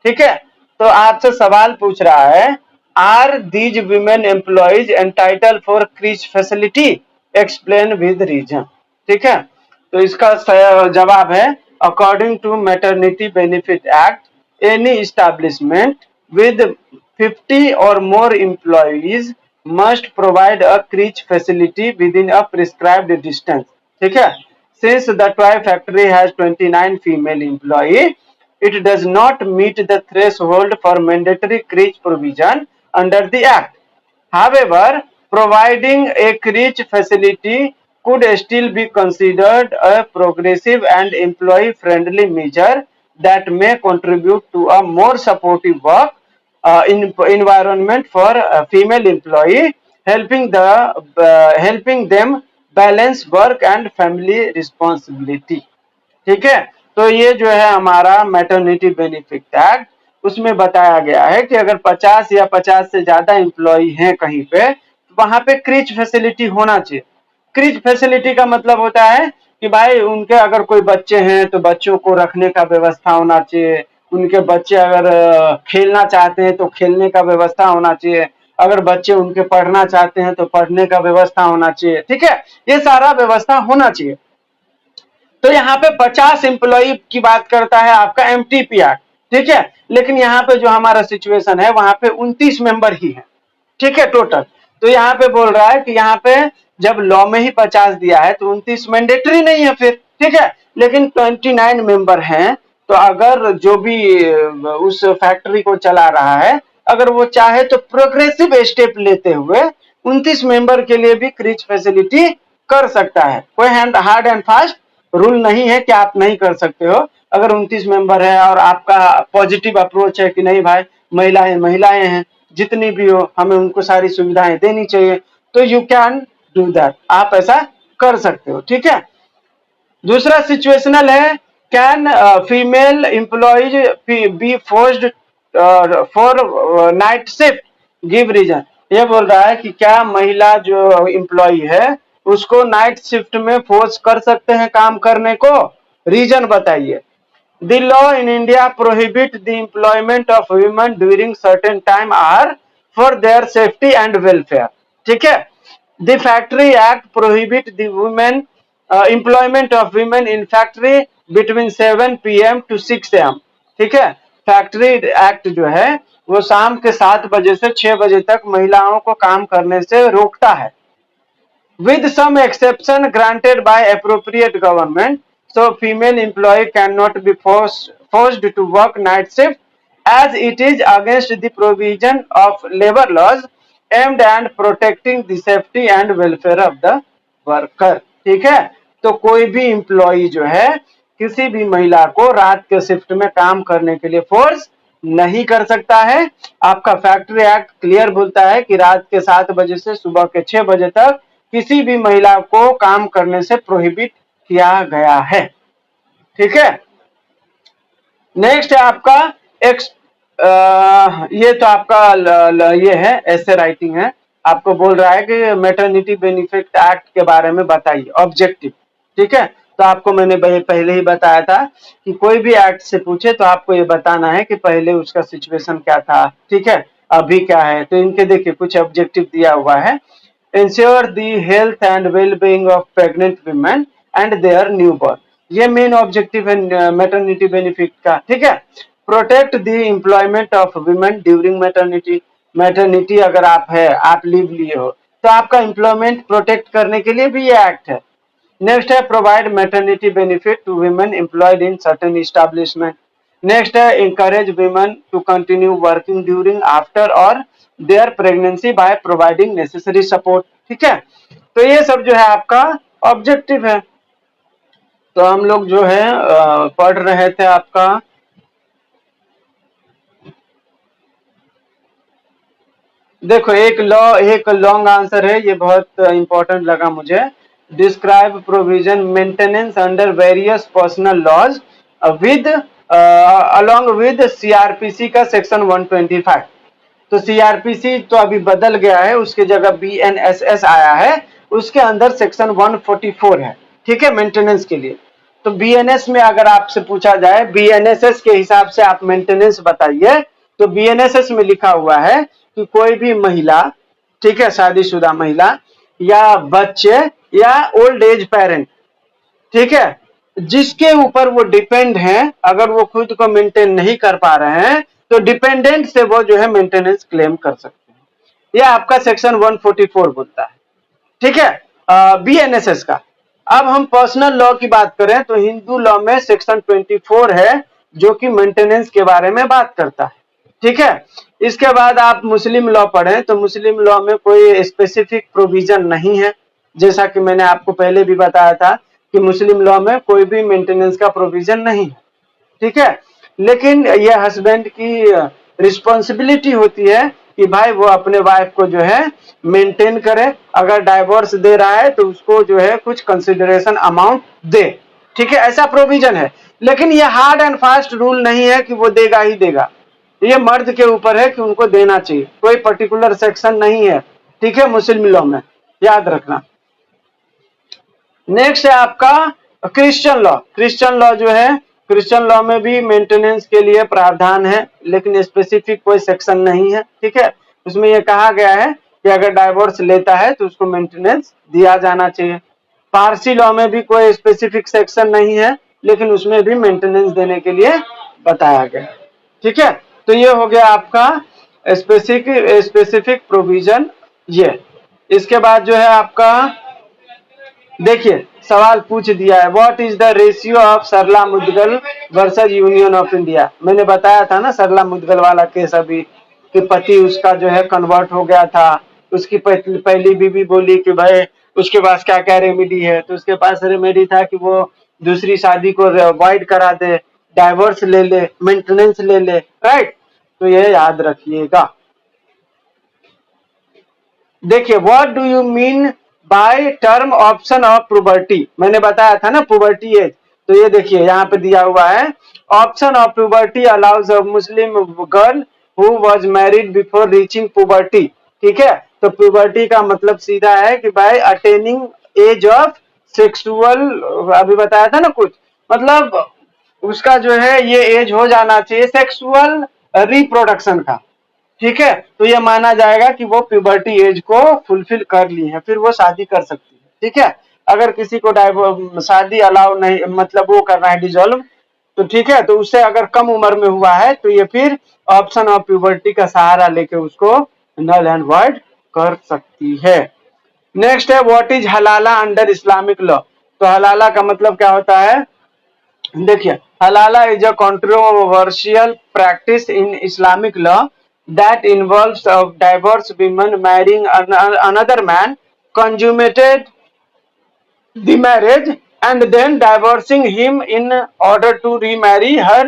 ठीक है, तो आपसे सवाल पूछ रहा है, are these women employees entitle for creche facility, explain with reason. ठीक है, तो इसका जवाब है, according to maternity benefit act any establishment with 50 और more employees must provide a creche facility within a prescribed distance. ठीक है, since the toy factory has 29 female employees, it does not meet the threshold for mandatory crèche provision under the act. However, providing a crèche facility could still be considered a progressive and employee friendly measure that may contribute to a more supportive work environment for a female employee, helping them balance work and family responsibility. ठीक है, तो ये जो है हमारा maternity benefit act, उसमें बताया गया है कि अगर 50 या 50 से ज्यादा एम्प्लॉय हैं कहीं पे, तो वहां पे क्रीच फैसिलिटी होना चाहिए। क्रीच फैसिलिटी का मतलब होता है कि भाई उनके अगर कोई बच्चे हैं तो बच्चों को रखने का व्यवस्था होना चाहिए, उनके बच्चे अगर खेलना चाहते हैं तो खेलने का व्यवस्था होना चाहिए, अगर बच्चे उनके पढ़ना चाहते हैं तो पढ़ने का व्यवस्था होना चाहिए। ठीक है, ये सारा व्यवस्था होना चाहिए। तो यहाँ पे 50 एम्प्लॉय की बात करता है आपका एमटीपी एक्ट। ठीक है, लेकिन यहाँ पे जो हमारा सिचुएशन है वहां पे 29 मेंबर ही है। ठीक है, टोटल। तो यहाँ पे बोल रहा है कि यहाँ पे जब लॉ में ही 50 दिया है तो 29 मैंडेटरी नहीं है फिर। ठीक है, लेकिन 29 मेंबर हैं, तो अगर जो भी उस फैक्ट्री को चला रहा है, अगर वो चाहे तो प्रोग्रेसिव स्टेप लेते हुए 29 मेंबर के लिए भी क्रीच फैसिलिटी कर सकता है। कोई हार्ड एंड फास्ट रूल नहीं है कि आप नहीं कर सकते हो। अगर 29 मेंबर है और आपका पॉजिटिव अप्रोच है कि नहीं भाई महिलाएं महिलाएं हैं, जितनी भी हो हमें उनको सारी सुविधाएं देनी चाहिए, तो यू कैन डू दैट, आप ऐसा कर सकते हो। ठीक है, दूसरा सिचुएशनल है, can female employees be forced for night shift, give reason. ये बोल रहा है कि क्या महिला जो एम्प्लॉय है उसको नाइट शिफ्ट में फोर्स कर सकते हैं काम करने को, रीजन बताइए। The law in India prohibit the employment of women during certain time hour for their safety and welfare. ठीक है, The Factory Act prohibit the women employment of women in factory between 7 PM to 6 AM. ठीक है, factory act जो है वो शाम के 7 बजे से 6 बजे तक महिलाओं को काम करने से रोकता है, with some exception granted by appropriate government. So female employee cannot be forced to work night shift as it is against the provision of labor laws aimed at protecting the safety and welfare of the worker. ठीक है, तो कोई भी employee जो है किसी भी महिला को रात के शिफ्ट में काम करने के लिए फोर्स नहीं कर सकता है। आपका फैक्ट्री एक्ट क्लियर बोलता है कि रात के 7 बजे से सुबह के 6 बजे तक किसी भी महिला को काम करने से प्रोहिबिट किया गया है। ठीक है, नेक्स्ट है आपका ये तो आपका ये है ऐसे राइटिंग है, आपको बोल रहा है कि मैटरनिटी बेनिफिट एक्ट के बारे में बताइए ऑब्जेक्टिव। ठीक है, तो आपको मैंने पहले ही बताया था कि कोई भी एक्ट से पूछे तो आपको ये बताना है कि पहले उसका सिचुएशन क्या था, ठीक है, अभी क्या है। तो इनके देखिए कुछ ऑब्जेक्टिव दिया हुआ है, ensure the health and well-being of pregnant women and their newborn, ये मेन ऑब्जेक्टिव है मैटरनिटी बेनिफिट का। ठीक है, protect the employment of women during maternity, maternity अगर आप है, आप लीव लिए हो तो आपका एम्प्लॉयमेंट प्रोटेक्ट करने के लिए भी ये एक्ट है। नेक्स्ट है provide maternity benefit to women employed in certain establishment. Next है encourage women to continue working during, after और their pregnancy by providing necessary support। ठीक है, तो ये सब जो है आपका ऑब्जेक्टिव है। तो हम लोग जो है पढ़ रहे थे आपका देखो एक लॉन्ग आंसर है, ये बहुत इंपॉर्टेंट लगा मुझे। Describe provision maintenance under various personal laws with along with CrPC का सेक्शन 125। तो सीआरपीसी तो अभी बदल गया है, उसके जगह बीएनएसएस आया है, उसके अंदर सेक्शन 144 है। ठीक है, मेंटेनेंस के लिए। तो बीएनएस में अगर आपसे पूछा जाए बीएनएसएस के हिसाब से आप मेंटेनेंस बताइए, तो बीएनएसएस में लिखा हुआ है कि कोई भी महिला, ठीक है, शादीशुदा महिला या बच्चे या ओल्ड एज पेरेंट, ठीक है, जिसके ऊपर वो डिपेंड हैं, अगर वो खुद को मेंटेन नहीं कर पा रहे हैं तो डिपेंडेंट से वो जो है मेंटेनेंस क्लेम कर सकते हैं। ये आपका सेक्शन 144 बोलता है। ठीक है, बीएनएसएस का। अब हम पर्सनल लॉ की बात करें तो हिंदू लॉ में सेक्शन 24 है जो कि मेंटेनेंस के बारे में बात करता है। ठीक है, इसके बाद आप मुस्लिम लॉ पढ़ें तो मुस्लिम लॉ में कोई स्पेसिफिक प्रोविजन नहीं है, जैसा कि मैंने आपको पहले भी बताया था कि मुस्लिम लॉ में कोई भी मेंटेनेंस का प्रोविजन नहीं है। ठीक है, लेकिन ये हस्बैंड की रिस्पॉन्सिबिलिटी होती है कि भाई वो अपने वाइफ को जो है मेंटेन करे, अगर डाइवोर्स दे रहा है तो उसको जो है कुछ कंसिडरेशन अमाउंट दे, ठीक है, ऐसा प्रोविजन है। लेकिन ये हार्ड एंड फास्ट रूल नहीं है कि वो देगा ही देगा, ये मर्द के ऊपर है कि उनको देना चाहिए, कोई पर्टिकुलर सेक्शन नहीं है, ठीक है, मुस्लिम लॉ में, याद रखना। नेक्स्ट है आपका क्रिश्चियन लॉ। क्रिश्चियन लॉ जो है, क्रिश्चियन लॉ में भी मेंटेनेंस के लिए प्रावधान है, लेकिन स्पेसिफिक कोई सेक्शन नहीं है, ठीक है। उसमें यह कहा गया है कि अगर डाइवोर्स लेता है तो उसको मेंटेनेंस दिया जाना चाहिए। पारसी लॉ में भी कोई स्पेसिफिक सेक्शन नहीं है, लेकिन उसमें भी मेंटेनेंस देने के लिए बताया गया है, ठीक है। तो ये हो गया आपका स्पेसिफिक प्रोविजन ये। इसके बाद जो है आपका देखिए सवाल पूछ दिया है, what is the ratio of Sarla Mudgal versus union of India. मैंने बताया था ना सरला मुद्गल वाला केस अभी, कि पति उसका जो है कन्वर्ट हो गया था, उसकी पहली बीवी बोली कि भाई उसके पास क्या क्या रेमेडी है, तो उसके पास रेमेडी था कि वो दूसरी शादी को अवॉइड करा दे, डाइवोर्स ले ले, मेंटेनेंस ले ले, राइट। तो ये याद रखिएगा। देखिए what do you mean by term option of puberty, मैंने बताया था ना प्यूबर्टी एज। तो ये देखिए यहाँ पे दिया हुआ है, option of puberty allows a Muslim girl who was married before reaching puberty, ठीक है। तो प्यूबर्टी का मतलब सीधा है कि भाई अटेनिंग एज ऑफ सेक्सुअल, अभी बताया था ना कुछ, मतलब उसका जो है ये एज हो जाना चाहिए सेक्सुअल रिप्रोडक्शन का, ठीक है। तो ये माना जाएगा कि वो प्यूबर्टी एज को फुलफिल कर ली है, फिर वो शादी कर सकती है, ठीक है। अगर किसी को शादी अलाउ नहीं, मतलब वो करना है डिसॉल्व, तो ठीक है, तो उससे अगर कम उम्र में हुआ है तो ये फिर ऑप्शन ऑफ प्यूबर्टी का सहारा लेके उसको नल एंड वॉइड कर सकती है। नेक्स्ट है what is halala under Islamic law. तो हलाला का मतलब क्या होता है, देखिए halala is a controversial practice in Islamic law that involves of divorced women marrying another man, consummated the marriage and then divorcing him in order to remarry her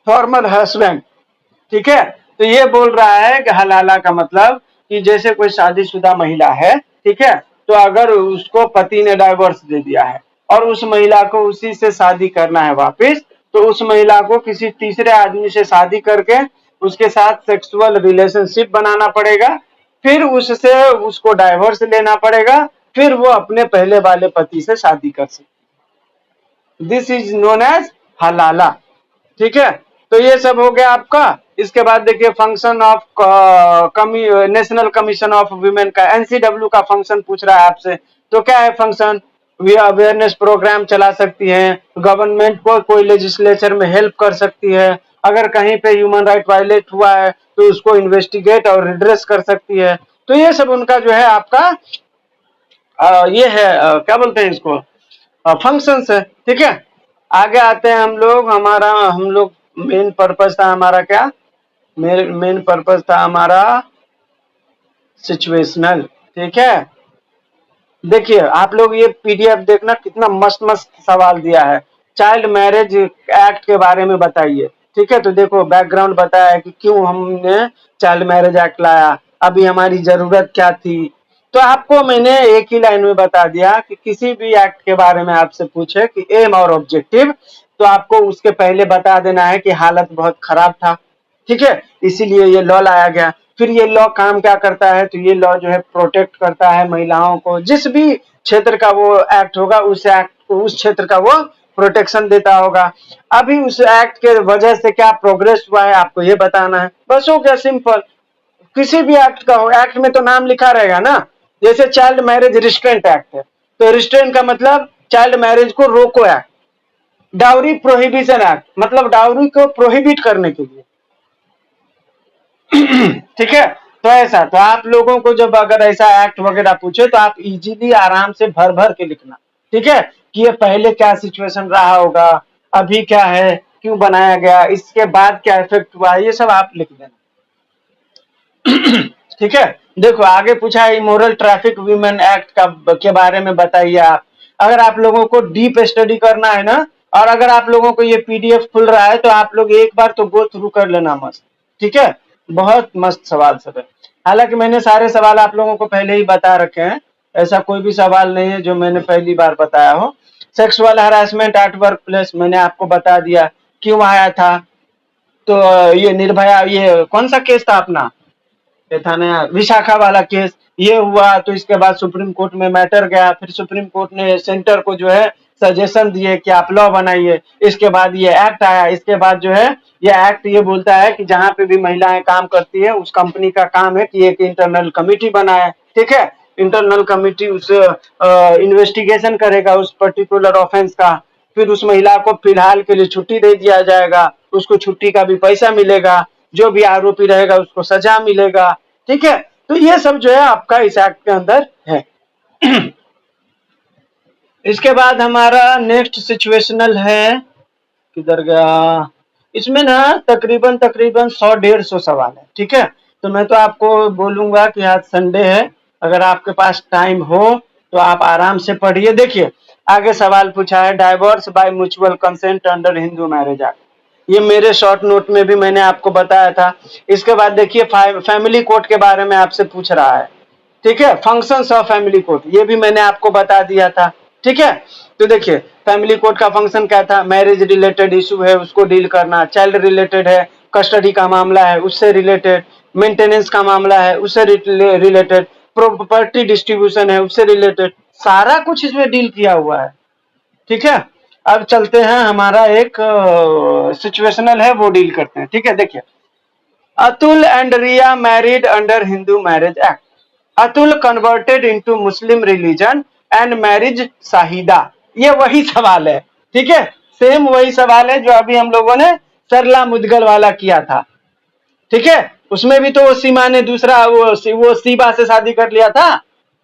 former husband, ठीक है। तो ये बोल रहा है कि हलाला का मतलब कि जैसे कोई शादीशुदा महिला है, ठीक है, तो अगर उसको पति ने डाइवोर्स दे दिया है और उस महिला को उसी से शादी करना है वापस, तो उस महिला को किसी तीसरे आदमी से शादी करके उसके साथ सेक्सुअल रिलेशनशिप बनाना पड़ेगा, फिर उससे उसको डाइवोर्स लेना पड़ेगा, फिर वो अपने पहले वाले पति से शादी कर सकती। दिस इज नोन एज हलाला, ठीक है। तो ये सब हो गया आपका। इसके बाद देखिए function of national commission of women का, एनसीडब्ल्यू का फंक्शन पूछ रहा है आपसे। तो क्या है फंक्शन, वे अवेयरनेस प्रोग्राम चला सकती है, गवर्नमेंट को कोई लेजिस्लेचर में हेल्प कर सकती है, अगर कहीं पे ह्यूमन राइट वायलेट हुआ है तो उसको इन्वेस्टिगेट और रिड्रेस कर सकती है। तो ये सब उनका जो है आपका ये है क्या बोलते हैं इसको, फंक्शंस है, ठीक है। आगे आते हैं हम लोग मेन पर्पस था हमारा क्या, मेन पर्पस था हमारा सिचुएशनल, ठीक है। देखिए आप लोग ये पीडीएफ देखना, कितना मस्त मस्त सवाल दिया है। चाइल्ड मैरिज एक्ट के बारे में बताइए, ठीक है। तो देखो बैकग्राउंड बताया है कि क्यों हमने चाइल्ड मैरिज एक्ट लाया, अभी हमारी जरूरत क्या थी। तो आपको मैंने एक ही लाइन में बता दिया कि किसी भी एक्ट के बारे में आपसे पूछे कि एम और ऑब्जेक्टिव, तो आपको उसके पहले बता देना है कि हालत बहुत खराब था, ठीक है, इसीलिए ये लॉ लाया गया। फिर ये लॉ काम क्या करता है, तो ये लॉ जो है प्रोटेक्ट करता है महिलाओं को, जिस भी क्षेत्र का वो एक्ट होगा उस एक्ट को, उस क्षेत्र का वो प्रोटेक्शन देता होगा। अभी उस एक्ट के वजह से क्या प्रोग्रेस हुआ है आपको ये बताना है, बस हो गया, सिंपल। किसी भी एक्ट का हो, एक्ट में तो नाम लिखा रहेगा ना, जैसे चाइल्ड मैरिज रिस्ट्रेंट एक्ट है, तो रिस्ट्रेंट का मतलब चाइल्ड मैरिज को रोको एक्ट, डाउरी प्रोहिबिशन एक्ट मतलब डाउरी को प्रोहिबिट करने के लिए, ठीक है। तो ऐसा, तो आप लोगों को जब अगर ऐसा एक्ट वगैरह पूछे तो आप इजीली आराम से भर भर के लिखना, ठीक है, कि ये पहले क्या सिचुएशन रहा होगा, अभी क्या है, क्यों बनाया गया, इसके बाद क्या इफेक्ट हुआ, ये सब आप लिख देना, ठीक है। देखो आगे पूछा है इमोरल ट्रैफिक वुमेन एक्ट का के बारे में बताइए आप। अगर आप लोगों को डीप स्टडी करना है ना, और अगर आप लोगों को ये पीडीएफ खुल रहा है तो आप लोग एक बार तो गो थ्रू कर लेना मस्त, ठीक है, बहुत मस्त सवाल सब है। हालांकि मैंने सारे सवाल आप लोगों को पहले ही बता रखे हैं, ऐसा कोई भी सवाल नहीं है जो मैंने पहली बार बताया हो। Sexual harassment at work place मैंने आपको बता दिया क्यों आया था। तो ये निर्भया, ये कौन सा केस था अपना, ये था ना विशाखा वाला केस, ये हुआ तो इसके बाद सुप्रीम कोर्ट में मैटर गया, फिर सुप्रीम कोर्ट ने सेंटर को जो है सजेशन दिए कि आप लॉ बनाइए, इसके बाद ये एक्ट आया, इसके बाद जो है ये एक्ट ये बोलता है कि जहां पे भी महिलाएं काम करती है उस कंपनी का काम है कि एक इंटरनल कमिटी बनाए, ठीक है, इंटरनल कमिटी उस इन्वेस्टिगेशन करेगा उस पर्टिकुलर ऑफेंस का, फिर उस महिला को फिलहाल के लिए छुट्टी दे दिया जाएगा, उसको छुट्टी का भी पैसा मिलेगा, जो भी आरोपी रहेगा उसको सजा मिलेगा, ठीक है। तो ये सब जो है आपका इस एक्ट के अंदर है। इसके बाद हमारा नेक्स्ट सिचुएशनल है, किधर गया, इसमें ना तकरीबन 100-150 सवाल है, ठीक है। तो मैं तो आपको बोलूंगा कि आज संडे है, अगर आपके पास टाइम हो तो आप आराम से पढ़िए। देखिए आगे सवाल पूछा है, divorce by mutual consent under Hindu marriage act, ये मेरे शॉर्ट नोट में भी मैंने आपको बताया था। इसके बाद देखिए फैमिली कोर्ट के बारे में आपसे पूछ रहा है, ठीक है, फंक्शंस ऑफ फैमिली कोर्ट ये भी मैंने आपको बता दिया था, ठीक है। तो देखिए फैमिली कोर्ट का फंक्शन क्या था, मैरिज रिलेटेड इशू है उसको डील करना, चाइल्ड रिलेटेड है, कस्टडी का मामला है उससे रिलेटेड, मेंटेनेंस का मामला है उससे रिलेटेड, प्रॉपर्टी डिस्ट्रीब्यूशन है उससे रिलेटेड, सारा कुछ इसमें डील किया हुआ है, ठीक है। अब चलते हैं, हमारा एक सिचुएशनल है वो डील करते हैं, ठीक है। देखिए Atul and Riya married under Hindu marriage act, Atul converted into Muslim religion and marriage Shahida, ये वही सवाल है, ठीक है, सेम वही सवाल है जो अभी हम लोगों ने सरला मुदगल वाला किया था, ठीक है। उसमें भी तो वो सीमा ने दूसरा वो सीबा से शादी कर लिया था,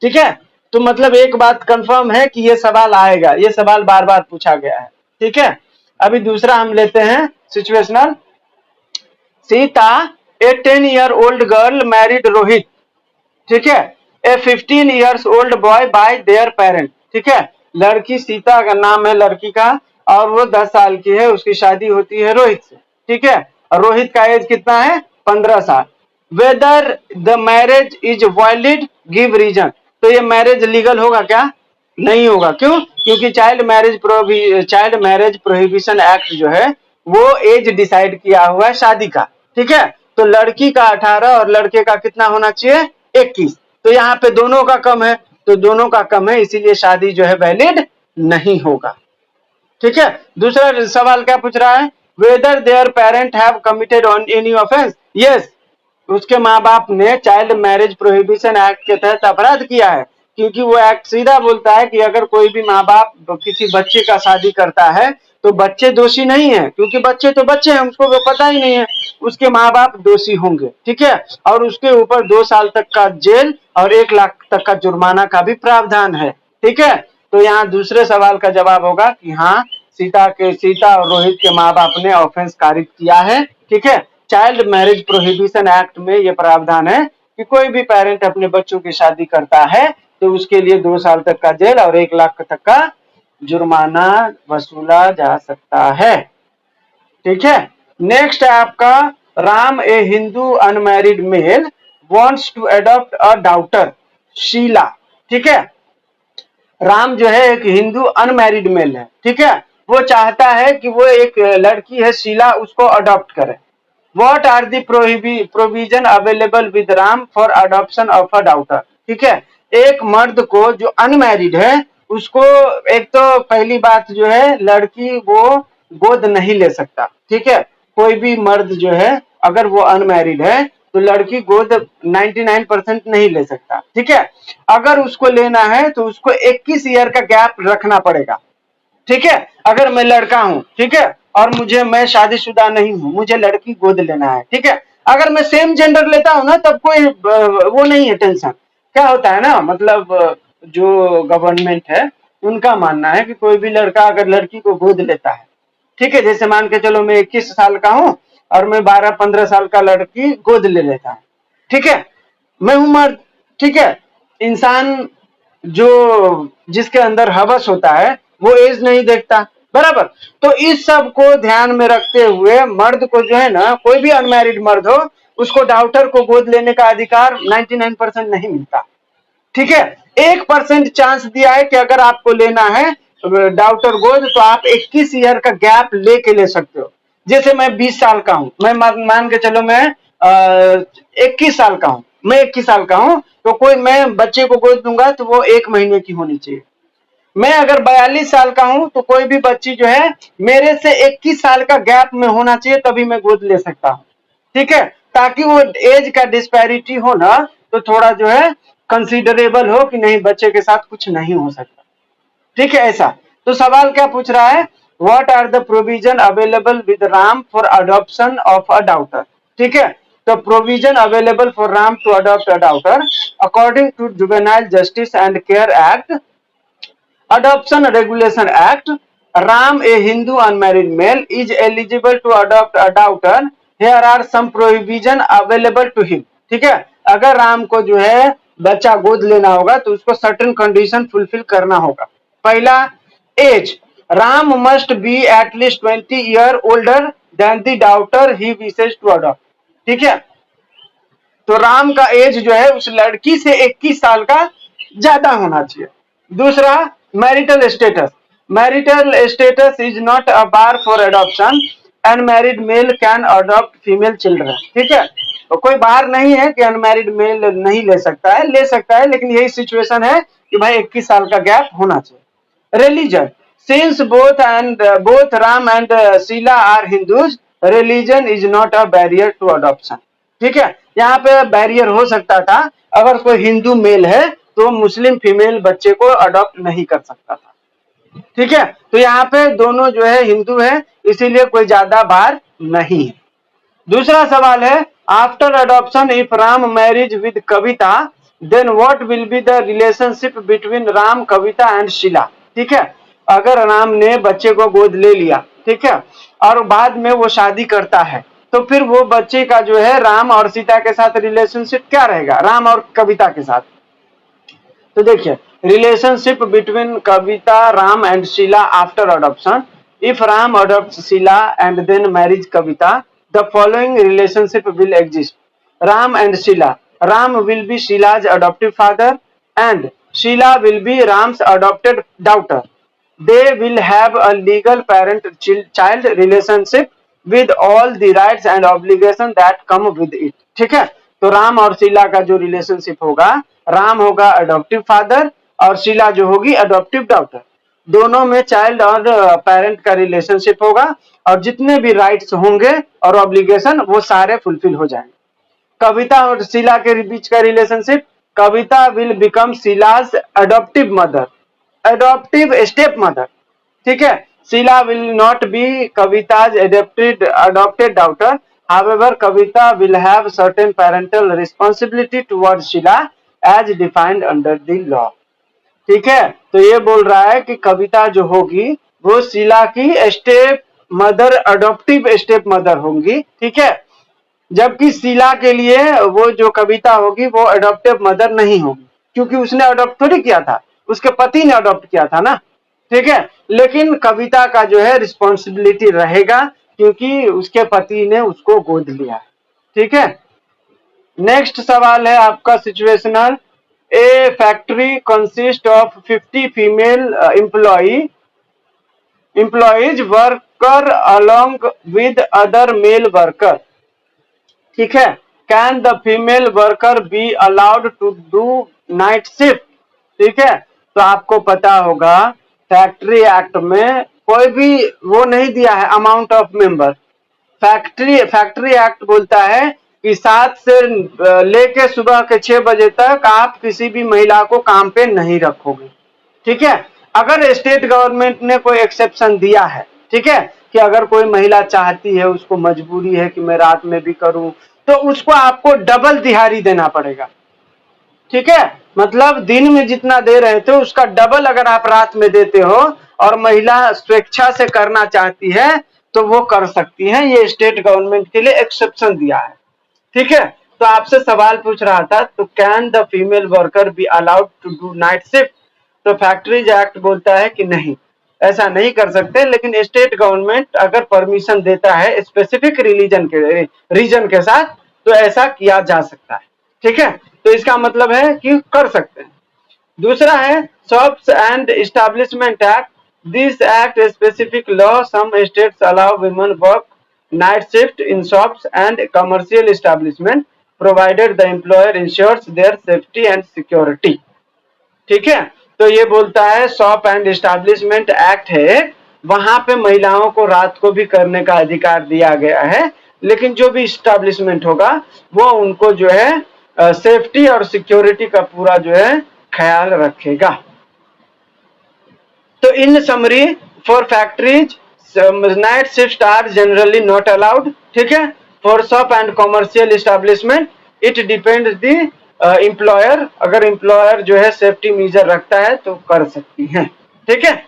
ठीक है। तो मतलब एक बात कंफर्म है कि ये सवाल आएगा, ये सवाल बार बार पूछा गया है, ठीक है। अभी दूसरा हम लेते हैं सिचुएशनल, सीता ए 10-year-old गर्ल मैरिड रोहित, ठीक है, ए 15 years old boy bye there parent, ठीक है। लड़की सीता का नाम है लड़की का, और वो 10 साल की है, उसकी शादी होती है रोहित से, ठीक है। और रोहित का एज कितना है, 15 साल। Whether the marriage is valid give reason, तो ये मैरिज लीगल होगा क्या, नहीं होगा, क्यों, क्योंकि चाइल्ड मैरिज प्रोहिबिशन एक्ट जो है वो एज डिसाइड किया हुआ है शादी का, ठीक है। तो लड़की का 18 और लड़के का कितना होना चाहिए, 21, तो यहाँ पे दोनों का कम है, तो दोनों का कम है, इसीलिए शादी जो है वैलिड नहीं होगा, ठीक है। दूसरा सवाल क्या पूछ रहा है, whether their parent have committed on any offence, yes, उसके माँ बाप ने चाइल्ड मैरिज प्रोहिबिशन एक्ट के तहत अपराध किया है, क्योंकि वो एक्ट सीधा बोलता है कि अगर कोई भी माँ बाप किसी बच्चे का शादी करता है तो बच्चे दोषी नहीं है, क्योंकि बच्चे तो बच्चे हैं, उसको वो पता ही नहीं है, उसके माँ बाप दोषी होंगे, ठीक है। और उसके ऊपर 2 साल तक का जेल और 1 लाख तक का जुर्माना का भी प्रावधान है, ठीक है। तो यहाँ दूसरे सवाल का जवाब होगा कि हाँ, सीता और रोहित के माँ बाप ने ऑफेंस कारित किया है, ठीक है। चाइल्ड मैरिज प्रोहिबिशन एक्ट में ये प्रावधान है कि कोई भी पेरेंट अपने बच्चों की शादी करता है तो उसके लिए 2 साल तक का जेल और 1 लाख तक का जुर्माना वसूला जा सकता है, ठीक है। नेक्स्ट है आपका, Ram a Hindu unmarried male wants to adopt a daughter Sheela, ठीक है। राम जो है एक हिंदू अनमैरिड मेल है, ठीक है, वो चाहता है कि वो एक लड़की है शीला उसको अडॉप्ट करे। What are the provision available with Ram for adoption of a daughter, ठीक है। एक मर्द को जो अनमैरिड है उसको, एक तो पहली बात जो है लड़की वो गोद नहीं ले सकता, ठीक है। कोई भी मर्द जो है अगर वो अनमैरिड है तो लड़की गोद 99% नहीं ले सकता, ठीक है। अगर उसको लेना है तो उसको 21 ईयर का गैप रखना पड़ेगा, ठीक है। अगर मैं लड़का हूं, ठीक है, और मैं शादीशुदा नहीं हूं, मुझे लड़की गोद लेना है, ठीक है। अगर मैं सेम जेंडर लेता हूं ना तब कोई वो नहीं है टेंशन। क्या होता है ना, मतलब जो गवर्नमेंट है उनका मानना है कि कोई भी लड़का अगर लड़की को गोद लेता है, ठीक है, जैसे मान के चलो मैं 21 साल का हूं और मैं 12-15 साल का लड़की गोद ले लेता है, ठीक है, मैं हूं मर्द, ठीक है। इंसान जो जिसके अंदर हवस होता है वो एज नहीं देखता, बराबर। तो इस सब को ध्यान में रखते हुए मर्द को जो है ना, कोई भी अनमैरिड मर्द हो, उसको डॉक्टर को गोद लेने का अधिकार 99% नहीं मिलता। ठीक है, 1% चांस दिया है कि अगर आपको लेना है डॉक्टर गोद, तो आप 21 ईयर का गैप लेके ले सकते हो। जैसे मैं 20 साल का हूं, मैं मान के चलो मैं 21 साल का हूं, मैं 21 साल का हूं, तो कोई मैं बच्चे को गोद दूंगा तो वो 1 महीने की होनी चाहिए। मैं अगर 42 साल का हूं, तो कोई भी बच्ची जो है मेरे से 21 साल का गैप में होना चाहिए, तभी मैं गोद ले सकता हूं। ठीक है, ताकि वो एज का डिस्पैरिटी हो ना, तो थोड़ा जो है कंसीडरेबल हो कि नहीं, बच्चे के साथ कुछ नहीं हो सकता। ठीक है, ऐसा। तो सवाल क्या पूछ रहा है, what are the provision available with Ram for adoption of a daughter. ठीक है, तो provision available for Ram to adopt a daughter according to juvenile justice and care act, Adoption Regulation Act, Ram, a Hindu unmarried male, is eligible to adopt a daughter. Here are some provision available to him. ठीक है, अगर राम को जो है बच्चा गोद लेना होगा तो उसको सर्टेन कंडीशन फुलफिल करना होगा। पहला, age, Ram must be at least 20 year older than the daughter he wishes to adopt. ठीक है, तो राम का एज जो है उस लड़की से 21 साल का ज्यादा होना चाहिए। दूसरा, marital status, marital status is not a bar for adoption, unmarried mail can adopt female children. ठीक है, तो कोई बाहर नहीं है कि अनमैरिड मेल नहीं ले सकता है, ले सकता है, लेकिन यही सिचुएशन है कि भाई 21 साल का गैप होना चाहिए। Religion, since both Ram and Sheela are Hindus, religion is not a barrier to adoption. ठीक है, यहाँ पे बैरियर हो सकता था, अगर कोई हिंदू मेल है तो मुस्लिम फीमेल बच्चे को अडॉप्ट नहीं कर सकता था। ठीक है, तो यहाँ पे दोनों जो है हिंदू है, इसीलिए कोई ज्यादा बार नहीं है। दूसरा सवाल है, after adoption if Ram marriage with Kavita, then what will be the relationship between Ram, Kavita and Sheela. ठीक है, अगर राम ने बच्चे को गोद ले लिया, ठीक है, और बाद में वो शादी करता है, तो फिर वो बच्चे का जो है राम और सीता के साथ रिलेशनशिप क्या रहेगा, राम और कविता के साथ। तो देखिए, relationship between Kavita, Ram and Sheela after adoption, if Ram adopt Sheela and then marriage Kavita, the following relationship will exist, Ram and Sheela, Ram will be Sheela's adoptive father and Sheela will be Ram's adopted daughter, they will have a legal parent child relationship with all the rights and obligation that come with it। ठीक है, तो राम और शीला का जो relationship होगा, राम होगा adoptive father और शीला जो होगी अडॉप्टिव डॉटर, दोनों में चाइल्ड और पेरेंट का रिलेशनशिप होगा, और जितने भी राइट्स होंगे और ऑब्लिगेशन वो सारे फुलफिल हो जाएंगे। कविता और शीला के बीच का relationship, Kavita will become Sheela's adoptive mother, adoptive step mother. ठीक है, Sheela will not be Kavita's adopted daughter, however kavita will have certain parental responsibility towards Sheela as defined under the law। ठीक है, तो ये बोल रहा है कि कविता जो होगी वो शीला की step mother, adoptive step mother होंगी। ठीक है, जबकि शीला के लिए वो जो कविता होगी वो अडॉप्टिव मदर नहीं होगी, क्योंकि उसने अडॉप्ट थोड़ी किया था, उसके पति ने अडॉप्ट किया था ना। ठीक है, लेकिन कविता का जो है रिस्पॉन्सिबिलिटी रहेगा, क्योंकि उसके पति ने उसको गोद लिया है। ठीक है, नेक्स्ट सवाल है आपका situational, a factory consist of 50 female employees worker along with other male worker। ठीक है, can the female worker be allowed to do night shift. ठीक है, तो आपको पता होगा फैक्ट्री एक्ट में कोई भी वो नहीं दिया है amount of member. Factory act बोलता है कि 7 से लेके सुबह के 6 बजे तक आप किसी भी महिला को काम पे नहीं रखोगे। ठीक है, अगर स्टेट गवर्नमेंट ने कोई एक्सेप्शन दिया है, ठीक है, कि अगर कोई महिला चाहती है, उसको मजबूरी है कि मैं रात में भी करूं, तो उसको आपको डबल दिहाड़ी देना पड़ेगा। ठीक है, मतलब दिन में जितना दे रहे थे उसका डबल अगर आप रात में देते हो, और महिला स्वेच्छा से करना चाहती है तो वो कर सकती है, ये स्टेट गवर्नमेंट के लिए एक्सेप्शन दिया है। ठीक है, तो आपसे सवाल पूछ रहा था, तो can the female worker be allowed to do night shift, तो फैक्ट्रीज एक्ट बोलता है कि नहीं, ऐसा नहीं कर सकते, लेकिन स्टेट गवर्नमेंट अगर परमिशन देता है स्पेसिफिक रीजन के साथ तो ऐसा किया जा सकता है। ठीक है, तो इसका मतलब है कि कर सकते हैं। दूसरा है shops and establishment act. This act specific law some states allow women work night shift in shops and commercial establishment provided the employer ensures their safety and security. ठीक है, तो ये बोलता है शॉप एंड एस्टेब्लिशमेंट एक्ट है, वहां पे महिलाओं को रात को भी करने का अधिकार दिया गया है, लेकिन जो भी एस्टेब्लिशमेंट होगा वो उनको जो है सेफ्टी और सिक्योरिटी का पूरा जो है ख्याल रखेगा। तो in summary for factories night shift are generally not allowed. ठीक है, for shop and commercial establishment it depends the employer, अगर एम्प्लॉयर जो है सेफ्टी मेजर रखता है तो कर सकती हैं। ठीक है,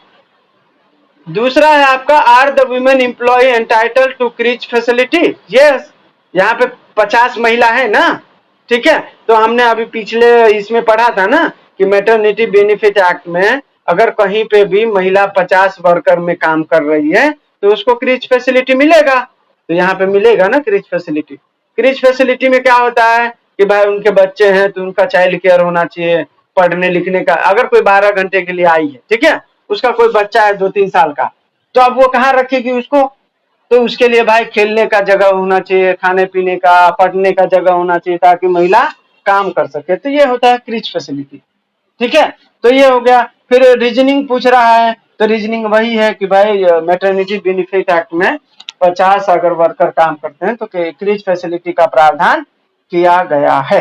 दूसरा है आपका are the women employ entitled to creche facility. Yes, यहाँ पे 50 महिला है ना। ठीक है, तो हमने अभी पिछले इसमें पढ़ा था ना कि मैटरनिटी बेनिफिट एक्ट में अगर कहीं पे भी महिला 50 वर्कर में काम कर रही है तो उसको क्रीज फैसिलिटी मिलेगा। तो यहाँ पे मिलेगा ना क्रीज फैसिलिटी। क्रीज फैसिलिटी में क्या होता है कि भाई उनके बच्चे हैं तो उनका चाइल्ड केयर होना चाहिए, पढ़ने लिखने का। अगर कोई 12 घंटे के लिए आई है, ठीक है, उसका कोई बच्चा है 2-3 साल का, तो अब वो कहाँ रखेगी उसको? तो उसके लिए भाई खेलने का जगह होना चाहिए, खाने पीने का, पढ़ने का जगह होना चाहिए, ताकि महिला काम कर सके। तो ये होता है क्रीज फैसिलिटी। ठीक है, तो ये हो गया। फिर रीजनिंग पूछ रहा है, तो रीजनिंग वही है कि भाई मैटरनिटी बेनिफिट एक्ट में 50 अगर वर्कर काम करते हैं तो क्रीज फैसिलिटी का प्रावधान किया गया है।